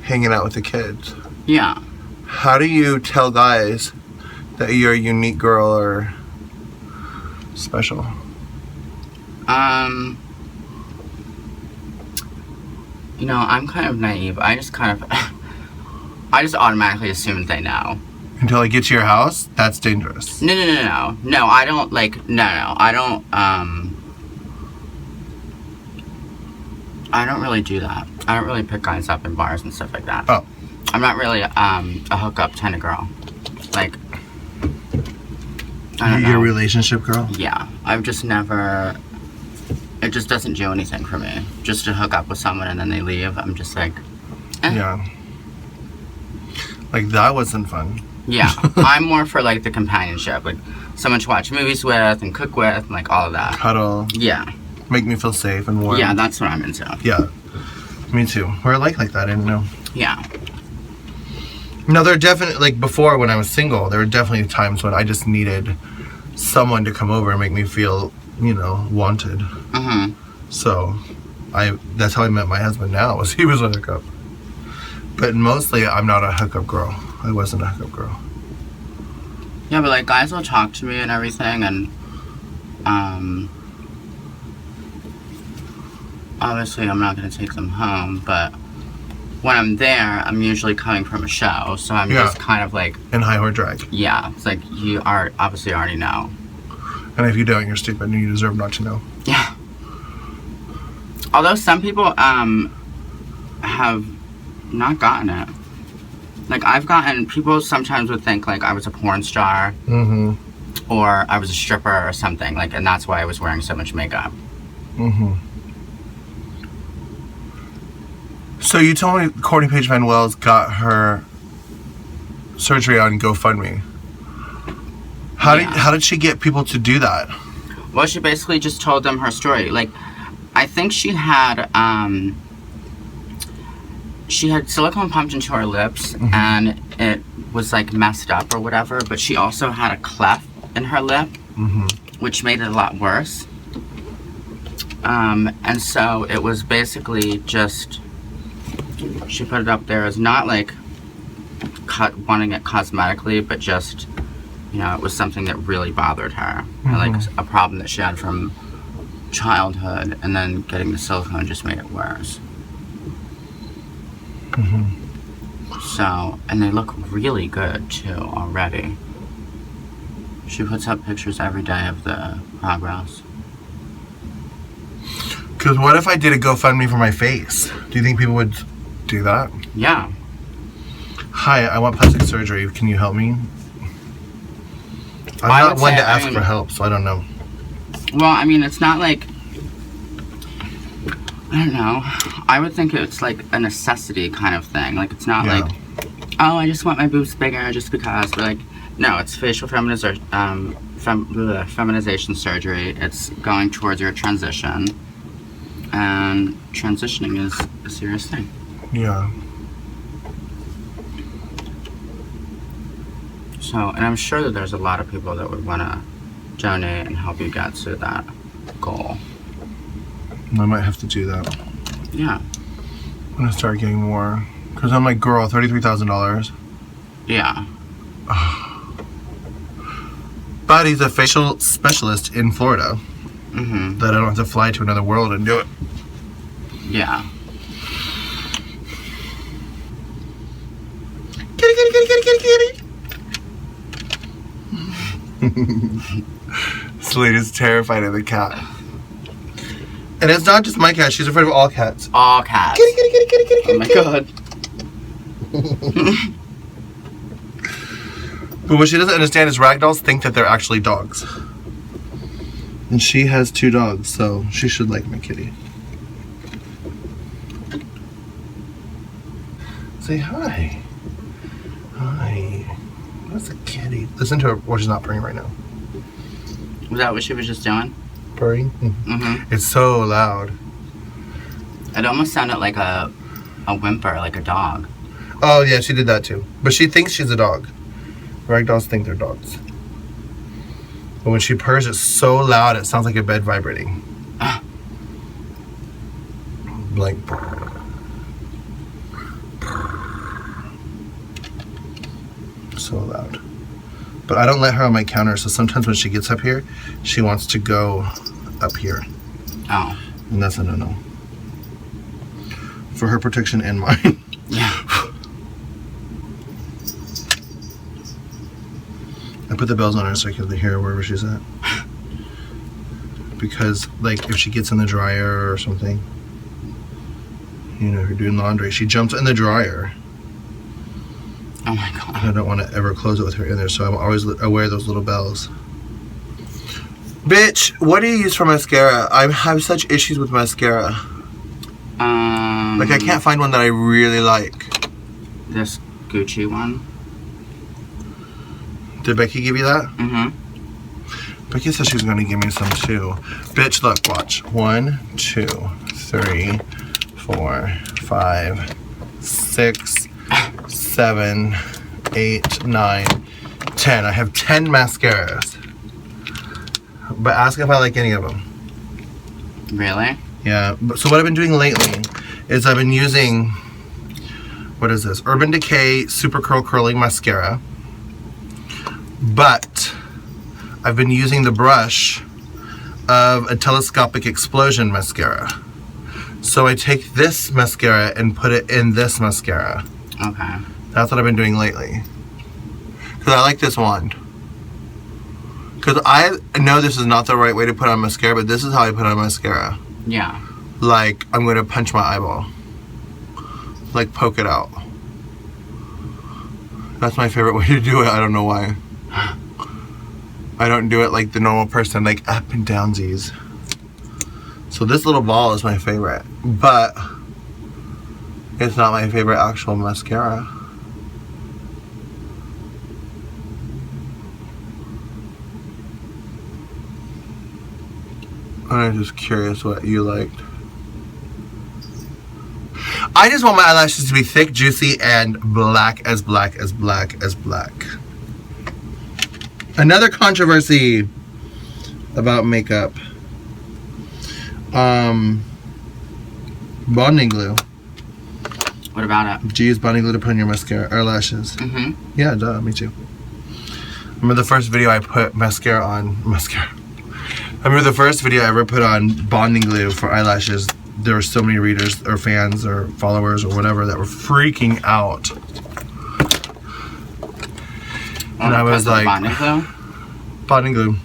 hanging out with the kids. Yeah. How do you tell guys that you're a unique girl or special? You know, I'm kind of naive. I just automatically assume they know. Until I get to your house? That's dangerous. No. No, I don't, like, no. I don't really do that. I don't really pick guys up in bars and stuff like that. Oh. I'm not really a hookup kind of girl. Like, I don't know. Your relationship girl? Yeah. I've just never... It just doesn't do anything for me. Just to hook up with someone and then they leave, I'm just like... Yeah. Like, that wasn't fun. Yeah. I'm more for, like, the companionship. Like, someone to watch movies with and cook with and, like, all of that. Cuddle. Yeah. Make me feel safe and warm. Yeah, that's what I'm into. Yeah. Me too. We're like that, I didn't know. Yeah. No, there are definitely, like, before when I was single, there were definitely times when I just needed someone to come over and make me feel, you know, wanted. Mm-hmm. So, that's how I met my husband now, was he was a hookup. But mostly, I'm not a hookup girl. I wasn't a hookup girl. Yeah, but, like, guys will talk to me and everything, and, obviously I'm not going to take them home, but when I'm there, I'm usually coming from a show, so I'm just kind of like... In high or drag. Yeah, it's like, you are obviously already know. And if you don't, you're stupid and you deserve not to know. Yeah. Although some people, have not gotten it. Like, I've gotten... People sometimes would think, like, I was a porn star. Mm-hmm. Or I was a stripper or something, like, and that's why I was wearing so much makeup. Mm-hmm. So you told me Courtney Page Van Wells got her surgery on GoFundMe. How did she get people to do that? Well, she basically just told them her story. Like, I think she had silicone pumped into her lips, mm-hmm. and it was like messed up or whatever, but she also had a cleft in her lip, mm-hmm. which made it a lot worse. And so it was basically just... She put it up there as not like wanting it cosmetically, but just, you know, it was something that really bothered her. Mm-hmm. Like a problem that she had from childhood, and then getting the silicone just made it worse. Mm-hmm. So, and they look really good too already. She puts up pictures every day of the progress. Because what if I did a GoFundMe for my face? Do you think people would do that? Yeah. Hi, I want plastic surgery. Can you help me? I'm not one to ask for help, so I don't know. Well, I mean, it's not like... I don't know. I would think it's like a necessity kind of thing. Like, it's not like, oh, I just want my boobs bigger just because. But, like, no, it's facial feminization surgery. It's going towards your transition. And transitioning is a serious thing. Yeah. So, and I'm sure that there's a lot of people that would want to donate and help you get to that goal. I might have to do that. Yeah. I'm gonna start getting more. Because I'm like, girl, $33,000. Yeah. But he's a facial specialist in Florida. Mm-hmm. That I don't have to fly to another world and do it. Yeah. Kitty, kitty, kitty, kitty, kitty, kitty. Selena's terrified of the cat. And it's not just my cat, she's afraid of all cats. All cats. Kitty, kitty, kitty, kitty, kitty, Oh my kitty. god. But what she doesn't understand is ragdolls think that they're actually dogs. And she has 2 dogs, so she should like my kitty. Say hi. Hi. That's a kitty. Listen to her. Well, she's not purring right now. Was that what she was just doing? Purring? Mm-hmm. It's so loud. It almost sounded like a whimper, like a dog. Oh, yeah, she did that too. But she thinks she's a dog. Ragdolls think they're dogs. But when she purrs, it's so loud, it sounds like a bed vibrating. Like... So loud. But I don't let her on my counter, so sometimes when she gets up here, she wants to go up here. Oh. And that's a no-no. For her protection and mine. Yeah. I put the bells on her so I can hear her wherever she's at. Because, like, if she gets in the dryer or something, you know, if you're doing laundry, she jumps in the dryer. Oh my god. And I don't want to ever close it with her in there, so I'm always, I wear those little bells. Bitch, what do you use for mascara? I have such issues with mascara. Like, I can't find one that I really like. This Gucci one. Did Becky give you that? Mm-hmm. Becky said she was going to give me some too. Bitch, look, watch. 1, 2, 3, 4, 5, 6, 7, 8, 9, 10. I have 10 mascaras. But ask if I like any of them. Really? Yeah. So what I've been doing lately is I've been using, what is this? Urban Decay Super Curl Curling Mascara. But I've been using the brush of a Telescopic Explosion mascara. So I take this mascara and put it in this mascara. Okay. That's what I've been doing lately. Because I like this wand. Because I know this is not the right way to put on mascara, but this is how I put on mascara. Yeah. Like, I'm going to punch my eyeball. Like, poke it out. That's my favorite way to do it. I don't know why. I don't do it like the normal person, like up and downsies. So this little ball is my favorite, but it's not my favorite actual mascara. I'm just curious what you liked. I just want my eyelashes to be thick, juicy, and black as black as black as black. Another controversy about makeup. Bonding glue. What about it? Do you use bonding glue to put on your mascara or lashes? Mm-hmm. Yeah, duh, me too. Remember the first video I put mascara on? I remember the first video I ever put on bonding glue for eyelashes. There were so many readers or fans or followers or whatever that were freaking out. And I was like, bonding glue.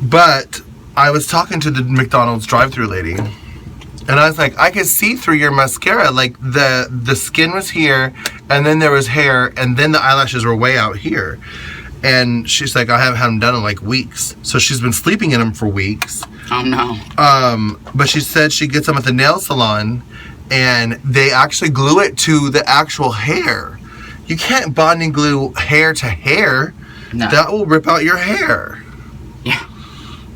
But I was talking to the McDonald's drive-thru lady, and I was like, I could see through your mascara. Like the skin was here, and then there was hair, and then the eyelashes were way out here. And she's like, I haven't had them done in like weeks. So she's been sleeping in them for weeks. Oh no. But she said she gets them at the nail salon, and they actually glue it to the actual hair. You can't bonding glue hair to hair. No. That will rip out your hair. Yeah.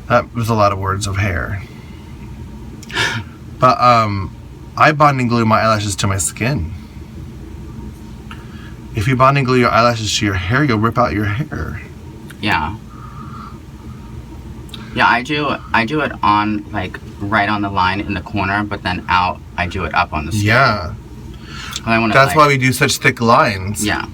That was a lot of words of hair. But I bonding glue my eyelashes to my skin. If you bonding glue your eyelashes to your hair, you'll rip out your hair. Yeah. Yeah, I do it on, like, right on the line in the corner, but then out, I do it up on the skin. Yeah. That's why we do such thick lines. Yeah.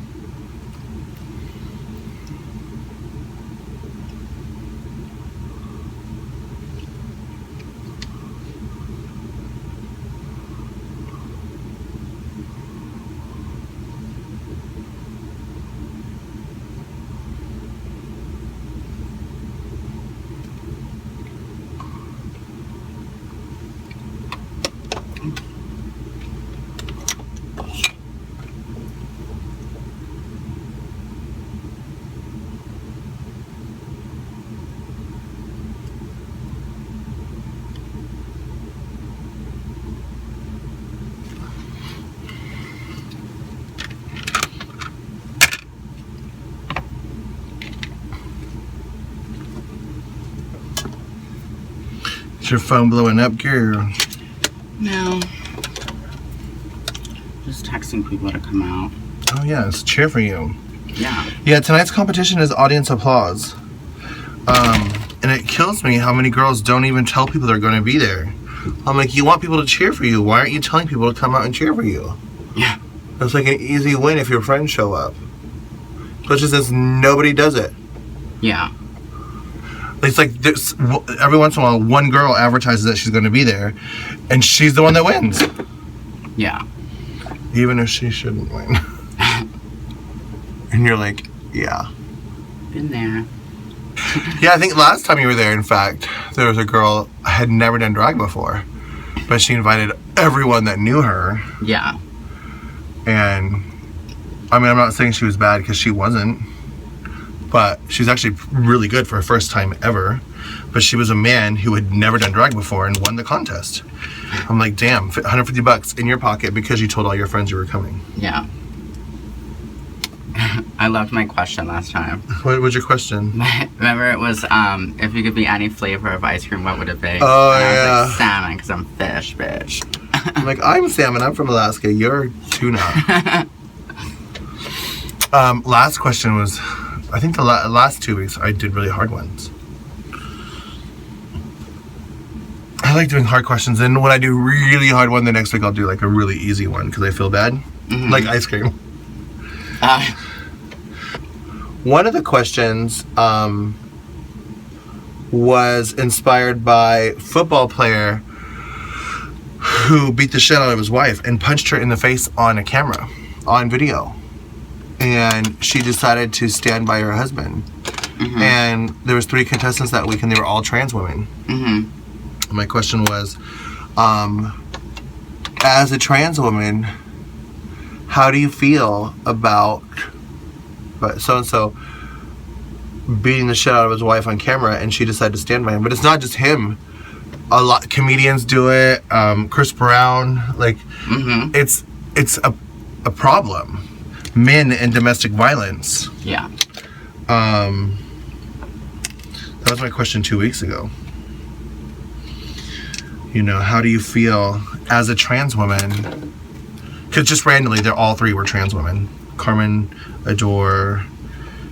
Is your phone blowing up, girl? No. Just texting people to come out. Oh yeah, it's cheer for you. Yeah. Yeah, tonight's competition is audience applause. And it kills me how many girls don't even tell people they're going to be there. I'm like, you want people to cheer for you. Why aren't you telling people to come out and cheer for you? Yeah. It's like an easy win if your friends show up. Especially since nobody does it. Yeah. It's like every once in a while, one girl advertises that she's going to be there, and she's the one that wins. Yeah. Even if she shouldn't win. And you're like, yeah. Been there. Yeah, I think last time you were there, in fact, there was a girl had never done drag before, but she invited everyone that knew her. Yeah. And I mean, I'm not saying she was bad because she wasn't, but she's actually really good for her first time ever. But she was a man who had never done drag before and won the contest. I'm like, damn, $150 in your pocket because you told all your friends you were coming. Yeah. I loved my question last time. What was your question? Remember it was, if you could be any flavor of ice cream, what would it be? Oh, and I yeah. was like, salmon, because I'm fish, bitch. I'm like, I'm salmon, I'm from Alaska, you're tuna. Last question was, I think the last 2 weeks I did really hard ones. I like doing hard questions, and when I do really hard one, the next week I'll do like a really easy one because I feel bad. Mm-hmm. Like ice cream. One of the questions was inspired by a football player who beat the shit out of his wife and punched her in the face on a camera, on video. And she decided to stand by her husband. Mm-hmm. And there was 3 contestants that week, and they were all trans women. Mm-hmm. My question was, as a trans woman, how do you feel about so-and-so beating the shit out of his wife on camera, and she decided to stand by him? But it's not just him. A lot of comedians do it. Chris Brown, like, mm-hmm. It's a problem. Men and domestic violence. Yeah. That was my question 2 weeks ago. You know, how do you feel as a trans woman? Because just randomly, they're all 3 were trans women. Carmen, Adore,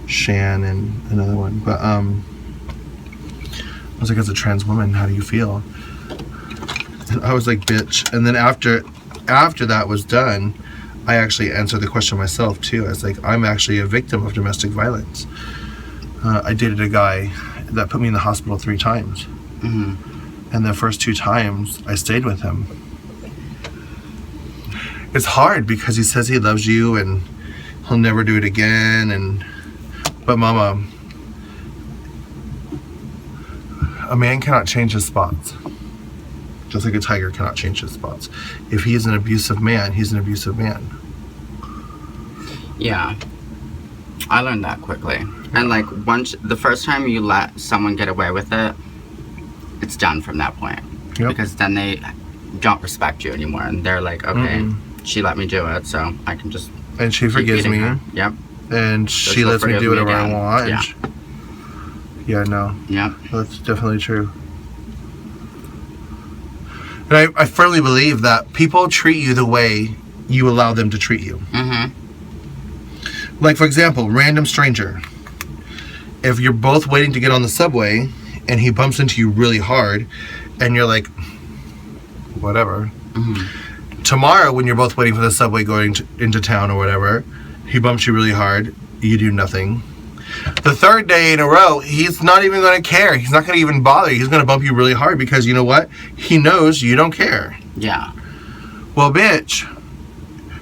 Shan, and another one. But I was like, as a trans woman, how do you feel? And I was like, bitch. And then after that was done, I actually answered the question myself too. I was like, I'm actually a victim of domestic violence. I dated a guy that put me in the hospital 3 times. Mm-hmm. And the first 2 times, I stayed with him. It's hard because he says he loves you and he'll never do it again. But mama, a man cannot change his spots. Just like a tiger cannot change his spots. If he is an abusive man, he's an abusive man. Yeah. I learned that quickly. And like, the first time you let someone get away with it, it's done from that point. Yep. Because then they don't respect you anymore, and they're like, okay, she let me do it, so I can just. And she forgives me. Her. Yep. And she lets me do whatever I want. Yeah. Yeah, no. Yep. That's definitely true. And I firmly believe that people treat you the way you allow them to treat you. Mm-hmm. Like, for example, random stranger. If you're both waiting to get on the subway and he bumps into you really hard and you're like, whatever. Mm-hmm. Tomorrow, when you're both waiting for the subway going into town or whatever, he bumps you really hard, you do nothing. The 3rd day in a row, he's not even going to care. He's not going to even bother. He's going to bump you really hard because you know what? He knows you don't care. Yeah. Well, bitch,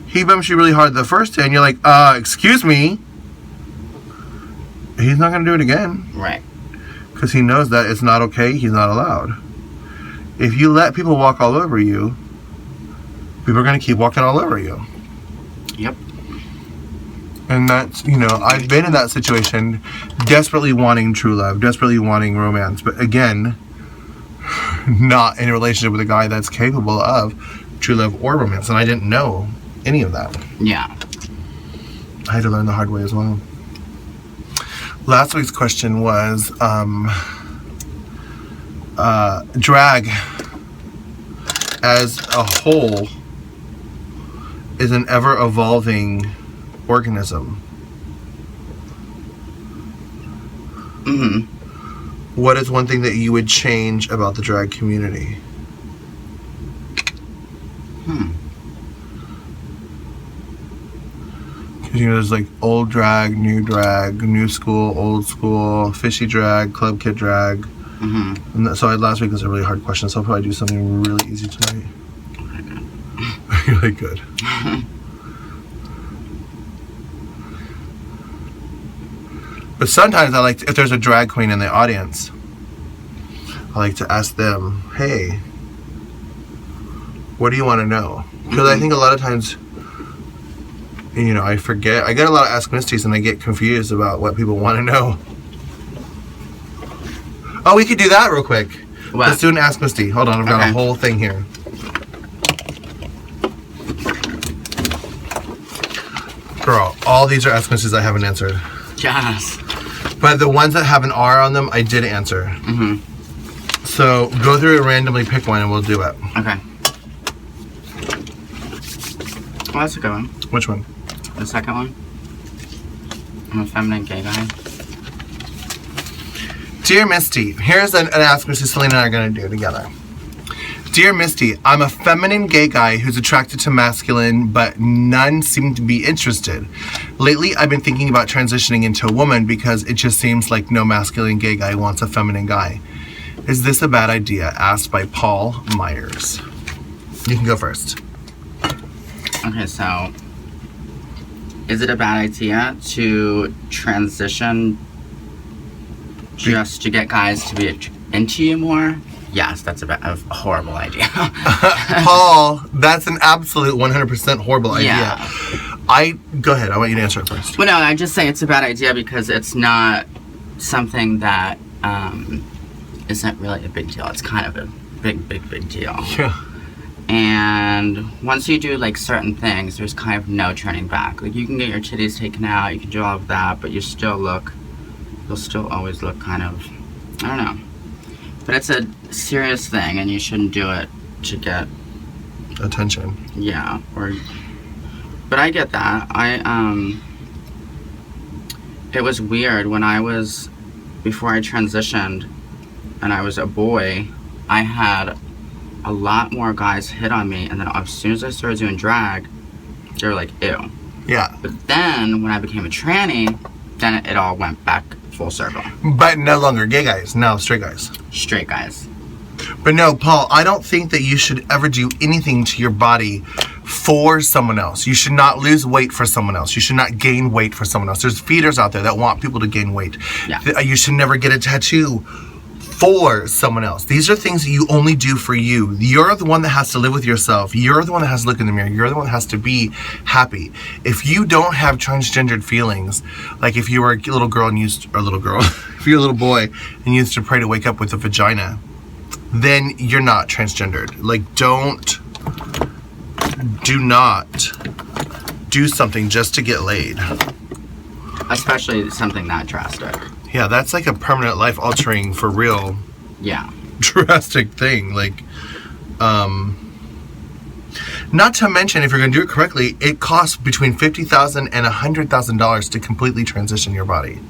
he bumps you really hard the first day and you're like, excuse me. He's not going to do it again. Right. Because he knows that it's not okay. He's not allowed. If you let people walk all over you, people are going to keep walking all over you. Yep. And that's, you know, I've been in that situation, desperately wanting true love, desperately wanting romance, but again, not in a relationship with a guy that's capable of true love or romance, and I didn't know any of that. Yeah. I had to learn the hard way as well. Last week's question was, drag as a whole is an ever-evolving organism. Mm-hmm. What is one thing that you would change about the drag community? Because, you know, there's like old drag, new school, old school, fishy drag, club kid drag. Mm-hmm. And so last week was a really hard question, so I'll probably do something really easy tonight. Really good. But sometimes I like to, if there's a drag queen in the audience, I like to ask them, hey, what do you want to know? Because I think a lot of times, you know, I forget. I get a lot of Ask Misties and I get confused about what people want to know. Oh, we could do that real quick. What? Let's do an Ask Misty. Hold on, I've got a whole thing here. Girl, all these are Ask Misties I haven't answered. Yes. But the ones that have an R on them, I did answer. Mm-hmm. So go through and randomly pick one and we'll do it. Okay. Well, that's a good one. Which one? The second one. I'm a feminine gay guy. Dear Misty, here's an Ask Misty Selena and I are going to do together. Dear Misty, I'm a feminine gay guy who's attracted to masculine, but none seem to be interested. Lately, I've been thinking about transitioning into a woman because it just seems like no masculine gay guy wants a feminine guy. Is this a bad idea? Asked by Paul Myers. You can go first. Okay, so is it a bad idea to transition just to get guys to be into you more? Yes, that's a horrible idea. Paul, that's an absolute 100% horrible idea. Yeah. Go ahead, I want you to answer it first. Well, no, I just say it's a bad idea because it's not something that isn't really a big deal. It's kind of a big deal. Yeah. And once you do like certain things, there's kind of no turning back. Like you can get your titties taken out, you can do all of that, but you'll still always look kind of, I don't know. But it's a serious thing and you shouldn't do it to get attention. Yeah, but I get that. It was weird when before I transitioned and I was a boy, I had a lot more guys hit on me, and then as soon as I started doing drag, they were like, ew. Yeah. But then when I became a tranny, then it all went back full circle. But no longer gay guys, now straight guys. Straight guys. But no, Paul, I don't think that you should ever do anything to your body for someone else. You should not lose weight for someone else. You should not gain weight for someone else. There's feeders out there that want people to gain weight. Yeah. You should never get a tattoo for someone else. These are things that you only do for you. You're the one that has to live with yourself. You're the one that has to look in the mirror. You're the one that has to be happy. If you don't have transgendered feelings, like if you were a little girl and if you're a little boy and used to pray to wake up with a vagina, then you're not transgendered. Like, do not do something just to get laid. Especially something that drastic. Yeah, that's like a permanent life altering, for real. Yeah. Drastic thing. Like, not to mention, if you're going to do it correctly, it costs between $50,000 and $100,000 to completely transition your body.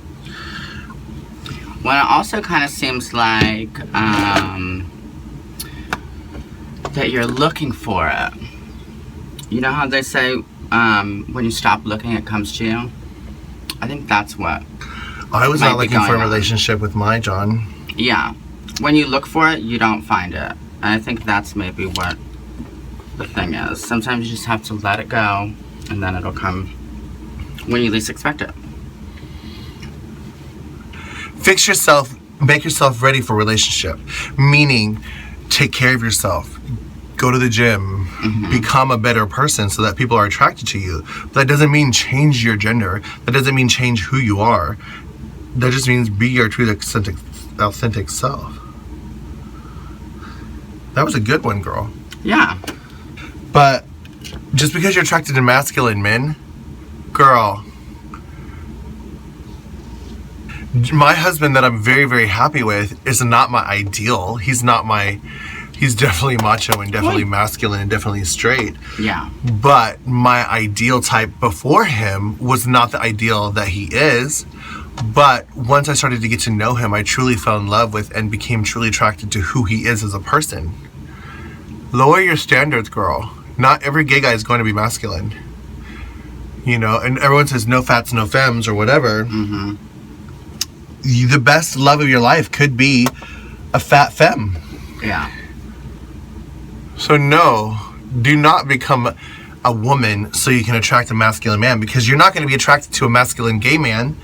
Well, it also kind of seems like that you're looking for it. You know how they say when you stop looking, it comes to you? I think that's what I was not looking for a relationship with my John. Yeah. When you look for it, you don't find it. And I think that's maybe what the thing is. Sometimes you just have to let it go, and then it'll come when you least expect it. Fix yourself, make yourself ready for a relationship. Meaning, take care of yourself. Go to the gym, become a better person so that people are attracted to you. But that doesn't mean change your gender. That doesn't mean change who you are. That just means be your true authentic self. That was a good one, girl. Yeah. But just because you're attracted to masculine men, girl, my husband that I'm very, very happy with is not my ideal. He's definitely macho and definitely masculine and definitely straight. Yeah. But my ideal type before him was not the ideal that he is. But once I started to get to know him, I truly fell in love with and became truly attracted to who he is as a person. Lower your standards, girl. Not every gay guy is going to be masculine. You know, and everyone says no fats, no femmes or whatever. Mm-hmm. The best love of your life could be a fat femme. Yeah. So no, do not become a woman so you can attract a masculine man, because you're not going to be attracted to a masculine gay man.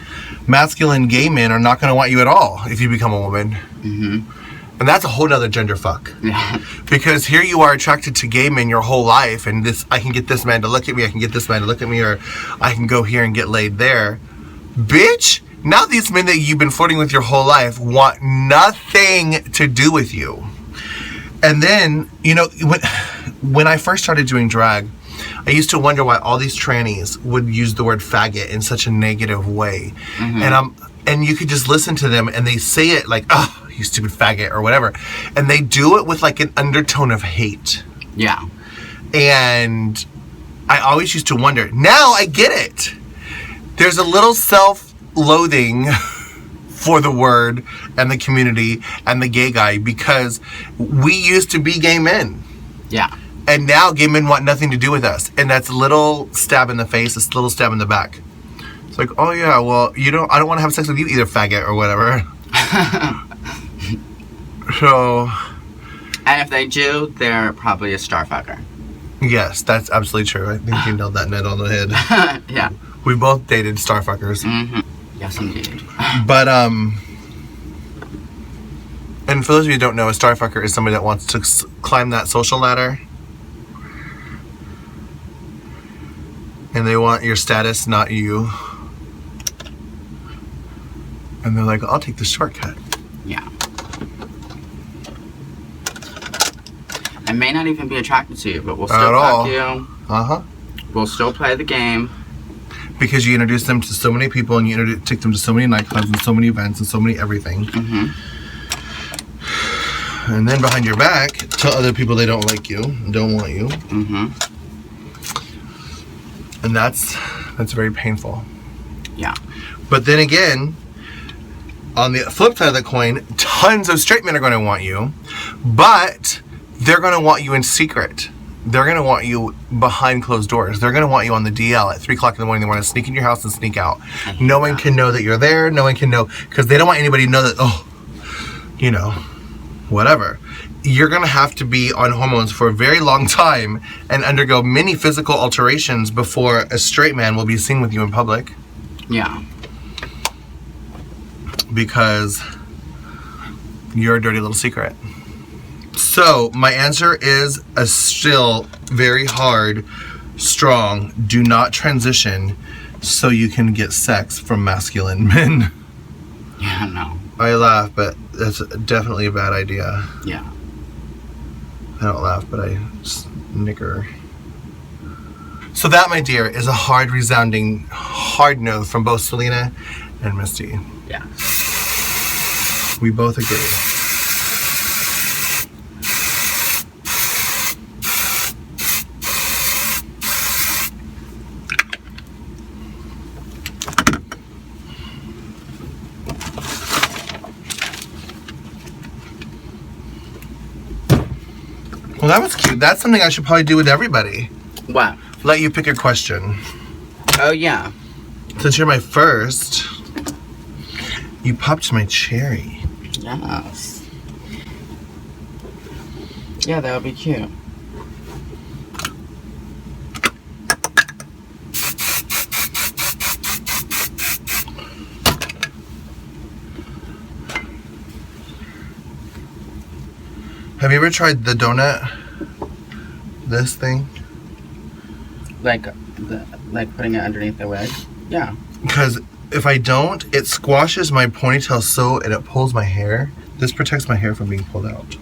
Masculine gay men are not going to want you at all if you become a woman. Mm-hmm. And that's a whole nother gender fuck. Yeah. Because here you are attracted to gay men your whole life, and this, I can get this man to look at me, I can get this man to look at me, or I can go here and get laid there. Bitch, now these men that you've been flirting with your whole life want nothing to do with you. And then, you know, when I first started doing drag, I used to wonder why all these trannies would use the word faggot in such a negative way. And you could just listen to them, and they say it like, oh, you stupid faggot, or whatever. And they do it with like an undertone of hate. Yeah. And I always used to wonder. Now I get it. There's a little self-loathing for the word and the community and the gay guy, because we used to be gay men. Yeah. And now gay men want nothing to do with us. And that's a little stab in the face, a little stab in the back. It's like, oh yeah, well, I don't want to have sex with you either, faggot, or whatever. So. And if they do, they're probably a starfucker. Yes, that's absolutely true. I think you nailed that net on the head. Yeah. We both dated starfuckers. Yes, indeed. But, and for those of you who don't know, a starfucker is somebody that wants to climb that social ladder. And they want your status, not you. And they're like, I'll take the shortcut. Yeah. I may not even be attracted to you, but we'll still fuck you. We'll still play the game. Because you introduce them to so many people, and you take them to so many nightclubs and so many events and so many everything. And then behind your back, tell other people they don't like you, don't want you. And that's very painful. Yeah. But then again, on the flip side of the coin, tons of straight men are going to want you, but they're going to want you in secret. They're going to want you behind closed doors. They're going to want you on the DL at 3 o'clock in the morning. They want to sneak in your house and sneak out. No one can know that you're there. No one can know, because they don't want anybody to know that, oh, you know, whatever. You're going to have to be on hormones for a very long time and undergo many physical alterations before a straight man will be seen with you in public. Yeah. Because you're a dirty little secret. So my answer is a still very hard, strong, do not transition so you can get sex from masculine men. Yeah, no. I laugh, but that's definitely a bad idea. Yeah. I don't laugh, but I snicker. So that, my dear, is a hard, resounding, hard no from both Selena and Misty. Yeah. We both agree. Well, that was cute. That's something I should probably do with everybody. What? Let you pick a question. Oh, yeah. Since you're my first, you popped my cherry. Yes. Yeah, that would be cute. Have you ever tried the donut? This thing? Like putting it underneath the wig? Yeah. Because if I don't, it squashes my ponytail so, and it pulls my hair. This protects my hair from being pulled out.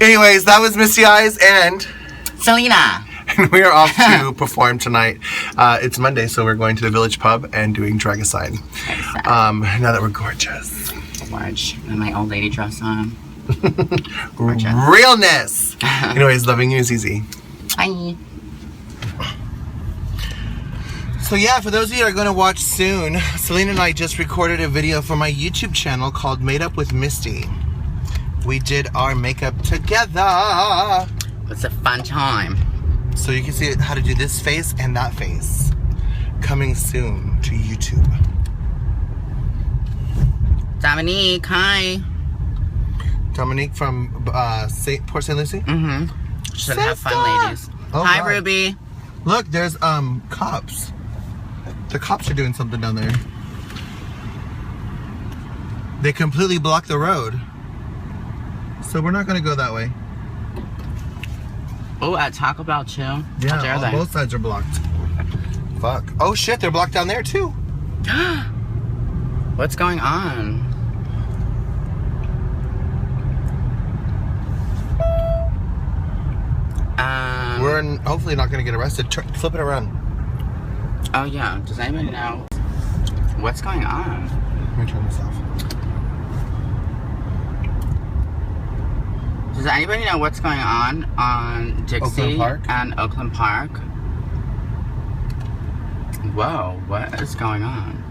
Anyways, that was Misty Eyez and Selena. And we are off to perform tonight. It's Monday, so we're going to the Village Pub and doing Drag-A-Side. Now that we're gorgeous. Large. And my old lady dress on. Realness. Anyways, loving you is easy. Bye. So yeah, for those of you that are going to watch soon, Selena and I just recorded a video for my YouTube channel called Made Up with Misty. We did our makeup together. It's a fun time. So you can see how to do this face and that face. Coming soon to YouTube. Dominique, hi. Dominique from Port St. Lucie? Mm-hmm. Should have fun, ladies. Oh, hi, God. Ruby. Look, there's cops. The cops are doing something down there. They completely block the road. So we're not gonna go that way. Oh, at Taco Bell too? How Yeah, dare they? both sides are blocked. Fuck. Oh shit, they're blocked down there too. What's going on? We're hopefully not gonna get arrested. Flip it around. Oh yeah, does anybody know what's going on? Let me turn this off. Does anybody know what's going on Dixie Oakland Park? and Oakland Park? Whoa, what is going on?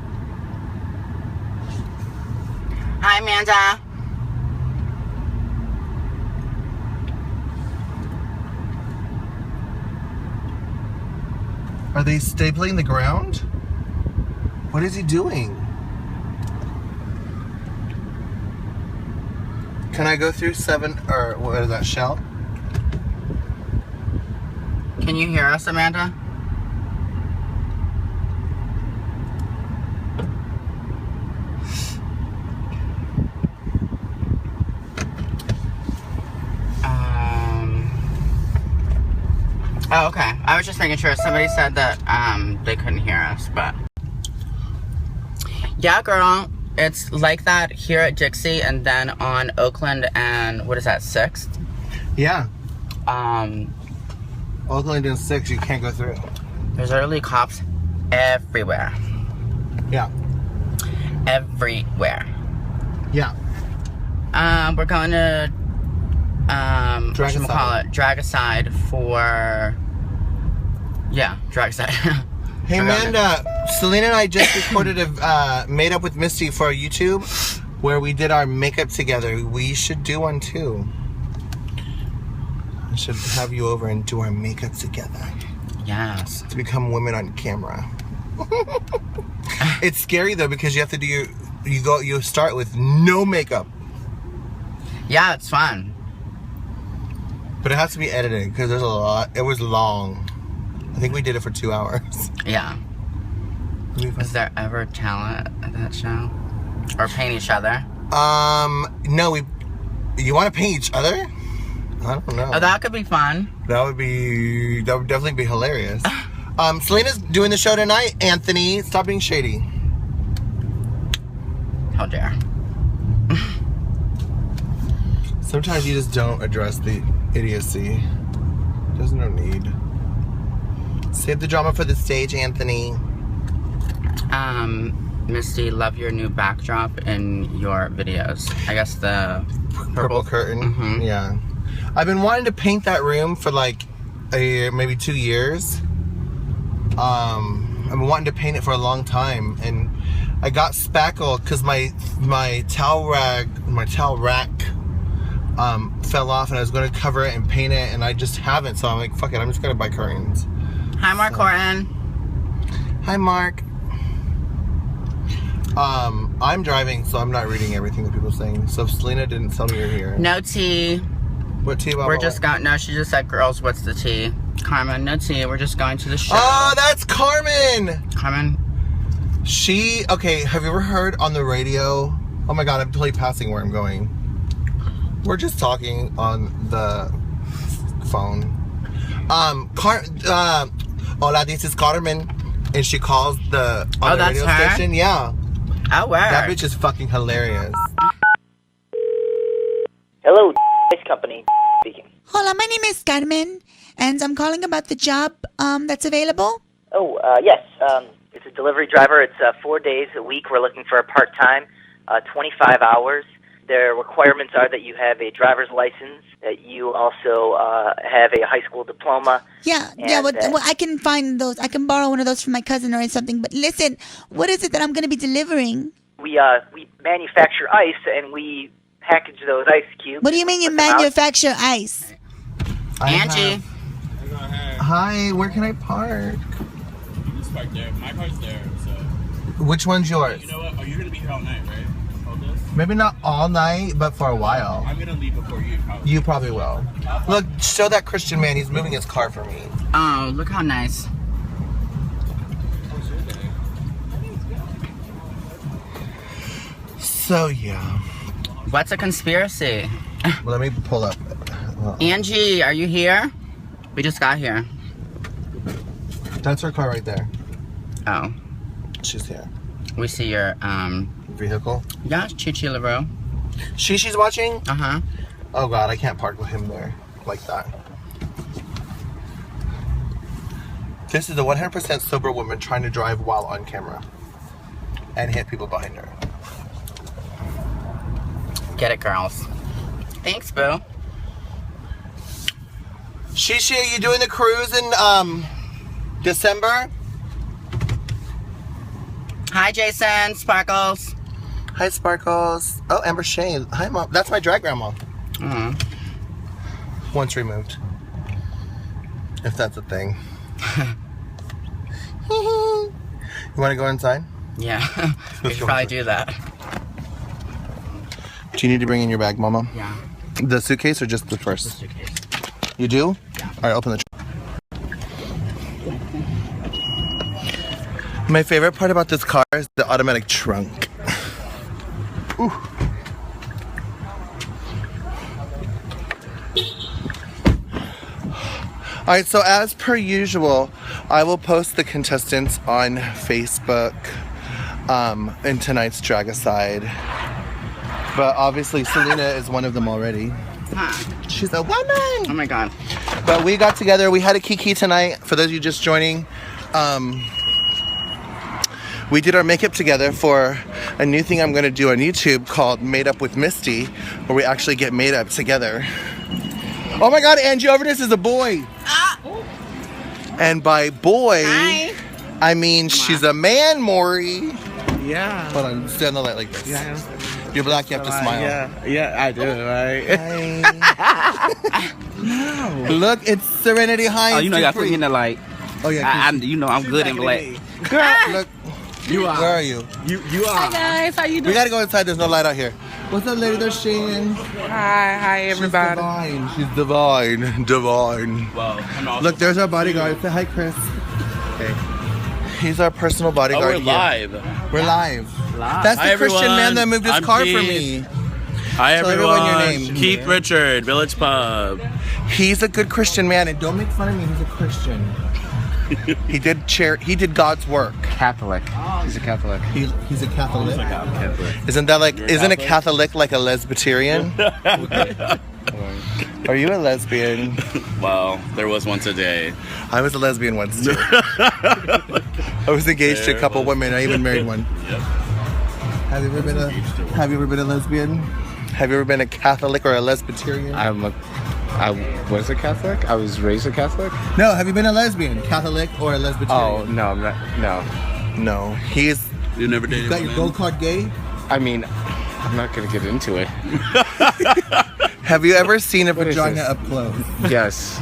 Hi, Amanda. Are they stapling the ground? What is he doing? Can I go through 7, or what is that, Shell? Can you hear us, Amanda? Oh, okay. I was just making sure. Somebody said that they couldn't hear us, but yeah, girl, it's like that here at Dixie, and then on Oakland and what is that, 6th? Yeah. Oakland and 6, you can't go through. There's literally cops everywhere. Yeah. Everywhere. Yeah. We're going to drag aside for drag aside. Hey Amanda, Selena and I just recorded a Made Up with Misty for YouTube where we did our makeup together. We should do one too. I should have you over and do our makeup together. Yes. To become women on camera. It's scary though because you have to do you start with no makeup. Yeah, it's fun. But it has to be edited because there's a lot. It was long. I think we did it for 2 hours. Yeah. Is there ever talent at that show? Or paint each other? No, you want to paint each other? I don't know. Oh, that could be fun. That would definitely be hilarious. Selena's doing the show tonight. Anthony, stop being shady. How dare. Sometimes you just don't address the idiocy. There's no need. Save the drama for the stage, Anthony. Misty, love your new backdrop in your videos. I guess the purple curtain. Mm-hmm. Yeah. I've been wanting to paint that room for like maybe 2 years. I've been wanting to paint it for a long time, and I got spackled because my towel rack fell off, and I was going to cover it and paint it, and I just haven't. So I'm like, fuck it, I'm just going to buy curtains. Hi, Mark Horton. Hi, Mark. I'm driving, so I'm not reading everything that people are saying. So if Selena didn't tell me you're here. No tea. What tea? We're just going. No, she just said, "Girls, what's the tea?" Carmen, no tea. We're just going to the show. Oh, that's Carmen. Carmen. Okay. Have you ever heard on the radio? Oh my God, I'm totally passing where I'm going. We're just talking on the phone. Hola, this is Carmen, and she calls the radio station. Yeah. Oh, wow. That bitch is fucking hilarious. Hello, company speaking. Hola, my name is Carmen, and I'm calling about the job that's available. Oh, yes. It's a delivery driver. It's 4 days a week. We're looking for a part-time, 25 hours. Their requirements are that you have a driver's license, that you also have a high school diploma. Yeah, well, I can find those. I can borrow one of those from my cousin or something. But listen, what is it that I'm going to be delivering? We manufacture ice, and we package those ice cubes. What do you mean you manufacture ice? Angie. Hi, where can I park? You just park there. My car's there, so. Which one's yours? You know what? Oh, you're gonna be here all night, right? Maybe not all night, but for a while. I'm gonna leave before you. Probably. You probably will. Look, show that Christian man. He's moving his car for me. Oh, look how nice. So yeah. What's a conspiracy? Well, let me pull up. Angie, are you here? We just got here. That's her car right there. Oh. She's here. We see your, vehicle? Yeah, Chichi LaRoe. She's watching? Uh-huh. Oh God, I can't park with him there like that. This is a 100% sober woman trying to drive while on camera and hit people behind her. Get it, girls. Thanks, boo. Shishi, are you doing the cruise in December? Hi, Jason. Sparkles. Hi, Sparkles. Oh, Amber Shane. Hi, Mom. That's my drag grandma. Once removed. If that's a thing. You want to go inside? Yeah. We should probably do that. Do you need to bring in your bag, Mama? Yeah. The suitcase or just the purse? The suitcase. You do? Yeah. All right, open the trunk. My favorite part about this car is the automatic trunk. Ooh. All right, so as per usual, I will post the contestants on Facebook in tonight's Drag-A-Side. But obviously, Selena is one of them already. Huh. She's a woman! Oh my God. But we got together, we had a kiki tonight. For those of you just joining, we did our makeup together for a new thing I'm gonna do on YouTube called Made Up with Misty, where we actually get made up together. Oh my God, Angie Overness is a boy. And by boy, Hi. I mean she's a man, Maury. Yeah. Hold on, stay on the light like this. Yeah. You're black, you have to smile. Yeah, I do, right? No. Look, it's Serenity High. Oh, you know, you gotta put me in the light. Oh yeah. You know, I'm good in black. Girl, look. You are. Where are you? You are. Hi guys, how you doing? We gotta go inside. There's no light out here. What's up, lady? There's Shane. Hi, everybody. She's divine. Divine. Wow. Look, there's our bodyguard. Say hi, Chris. Okay. He's our personal bodyguard. we're here. live. We're live. That's Hi, the Christian everyone. man that moved his I'm car for Keith. me. Hi, Tell everyone. everyone your name. Keith Richard, Village Pub. He's a good Christian man, and don't make fun of me. He's a Christian. He did God's work. Catholic. He's a Catholic. He's a Catholic. Catholic. Isn't that like? You're Isn't a Catholic? Catholic like a lesbiterian? Are you a lesbian? Well, there was one today. I was a lesbian once too. I was engaged to a couple women. I even married one. Yep. Have you ever been a lesbian? Have you ever been a Catholic or a lesbiterian? I was a Catholic. I was raised a Catholic. No, have you been a lesbian, Catholic, or a lesbiterian? Oh no, I'm not. No. He's. You never dated. You got your gold card gay? I mean, I'm not gonna get into it. Have you ever seen a What is vagina this? up close? Yes.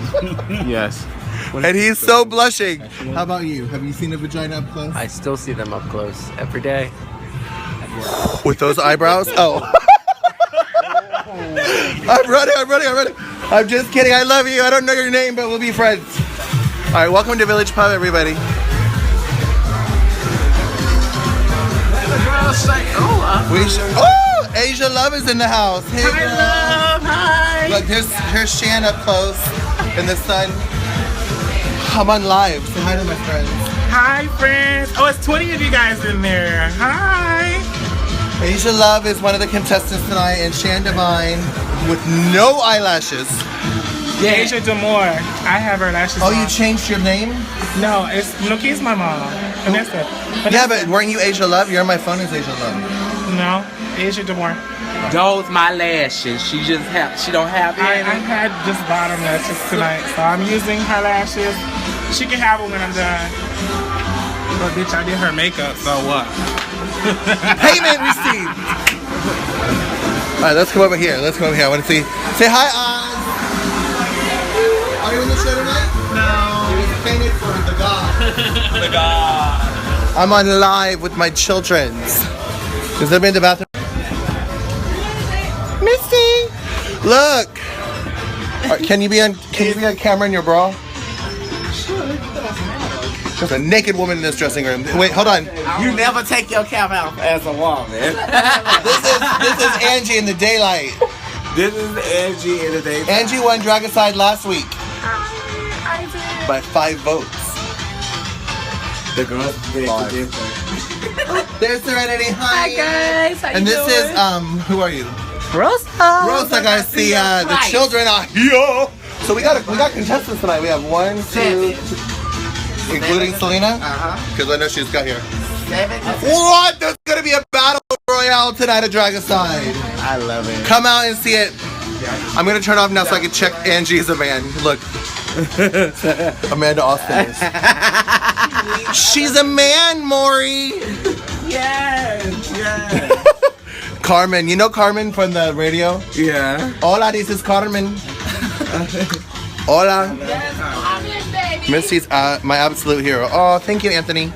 Yes. And he's so blushing. How about you? Have you seen a vagina up close? I still see them up close every day. With those eyebrows? Oh. I'm ready. I'm just kidding. I love you. I don't know your name, but we'll be friends. All right, welcome to Village Pub, everybody. Oh, Asia Love is in the house. Hey, girl. Love. Hi. Look, here's Shan up close in the sun. I'm on live. Say hi to my friends. Hi, friends. Oh, it's 20 of you guys in there. Hi. Asia Love is one of the contestants tonight, and Shan Divine with no eyelashes. Yeah. Asia Demore. I have her lashes. Oh, you changed your name? No, it's Nuki's my mom. Vanessa. Yeah, but weren't you Asia Love? You're on my phone as Asia Love. No, Asia Demore. Those my lashes. She don't have I any. had just bottom lashes tonight, so I'm using her lashes. She can have them when I'm done. But bitch, I did her makeup, so what? Payment received. All right, let's come over here. I want to see. Say hi, Eyez. Are you in the show tonight? No. He was painted for the God. The God. I'm on live with my children's. Has there been the bathroom? Misty, look. All right, can you be on camera in your bra? There's a naked woman in this dressing room. Wait, hold on. You never take your cap out as a woman. This is Angie in the daylight. This is Angie in the daylight. Angie won Dragicide last week. By 5 votes. The girls big different. There's Serenity. Hi guys. How and you this doing? is who are you? Rosa. Rosa, guys. The children are here. So we got contestants tonight. We have 1, 2, including Selena. Because I know she's got here. 7. What? There's gonna be a battle royale tonight at Dragicide. I love it. Come out and see it. I'm gonna turn off now so I can check Angie as a man. Look. Amanda Austin. She's a man, Maury. Yes. Carmen, you know Carmen from the radio? Yeah. Hola, this is Carmen. Hola. Misty's my absolute hero. Oh, thank you, Anthony.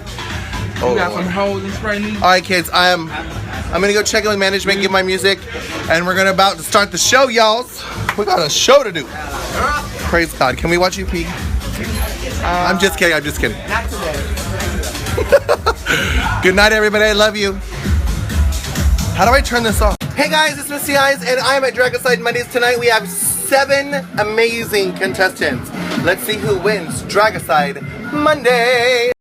You got some holes in spray me. All right, kids. I'm gonna go check in with management, give my music, and we're about to start the show, y'all. We got a show to do. Praise God. Can we watch you pee? I'm just kidding. Not today. Good night, everybody. I love you. How do I turn this off? Hey guys, it's Misty Eyez, and I'm at Dragicide Mondays tonight. We have 7 amazing contestants. Let's see who wins Dragicide Monday.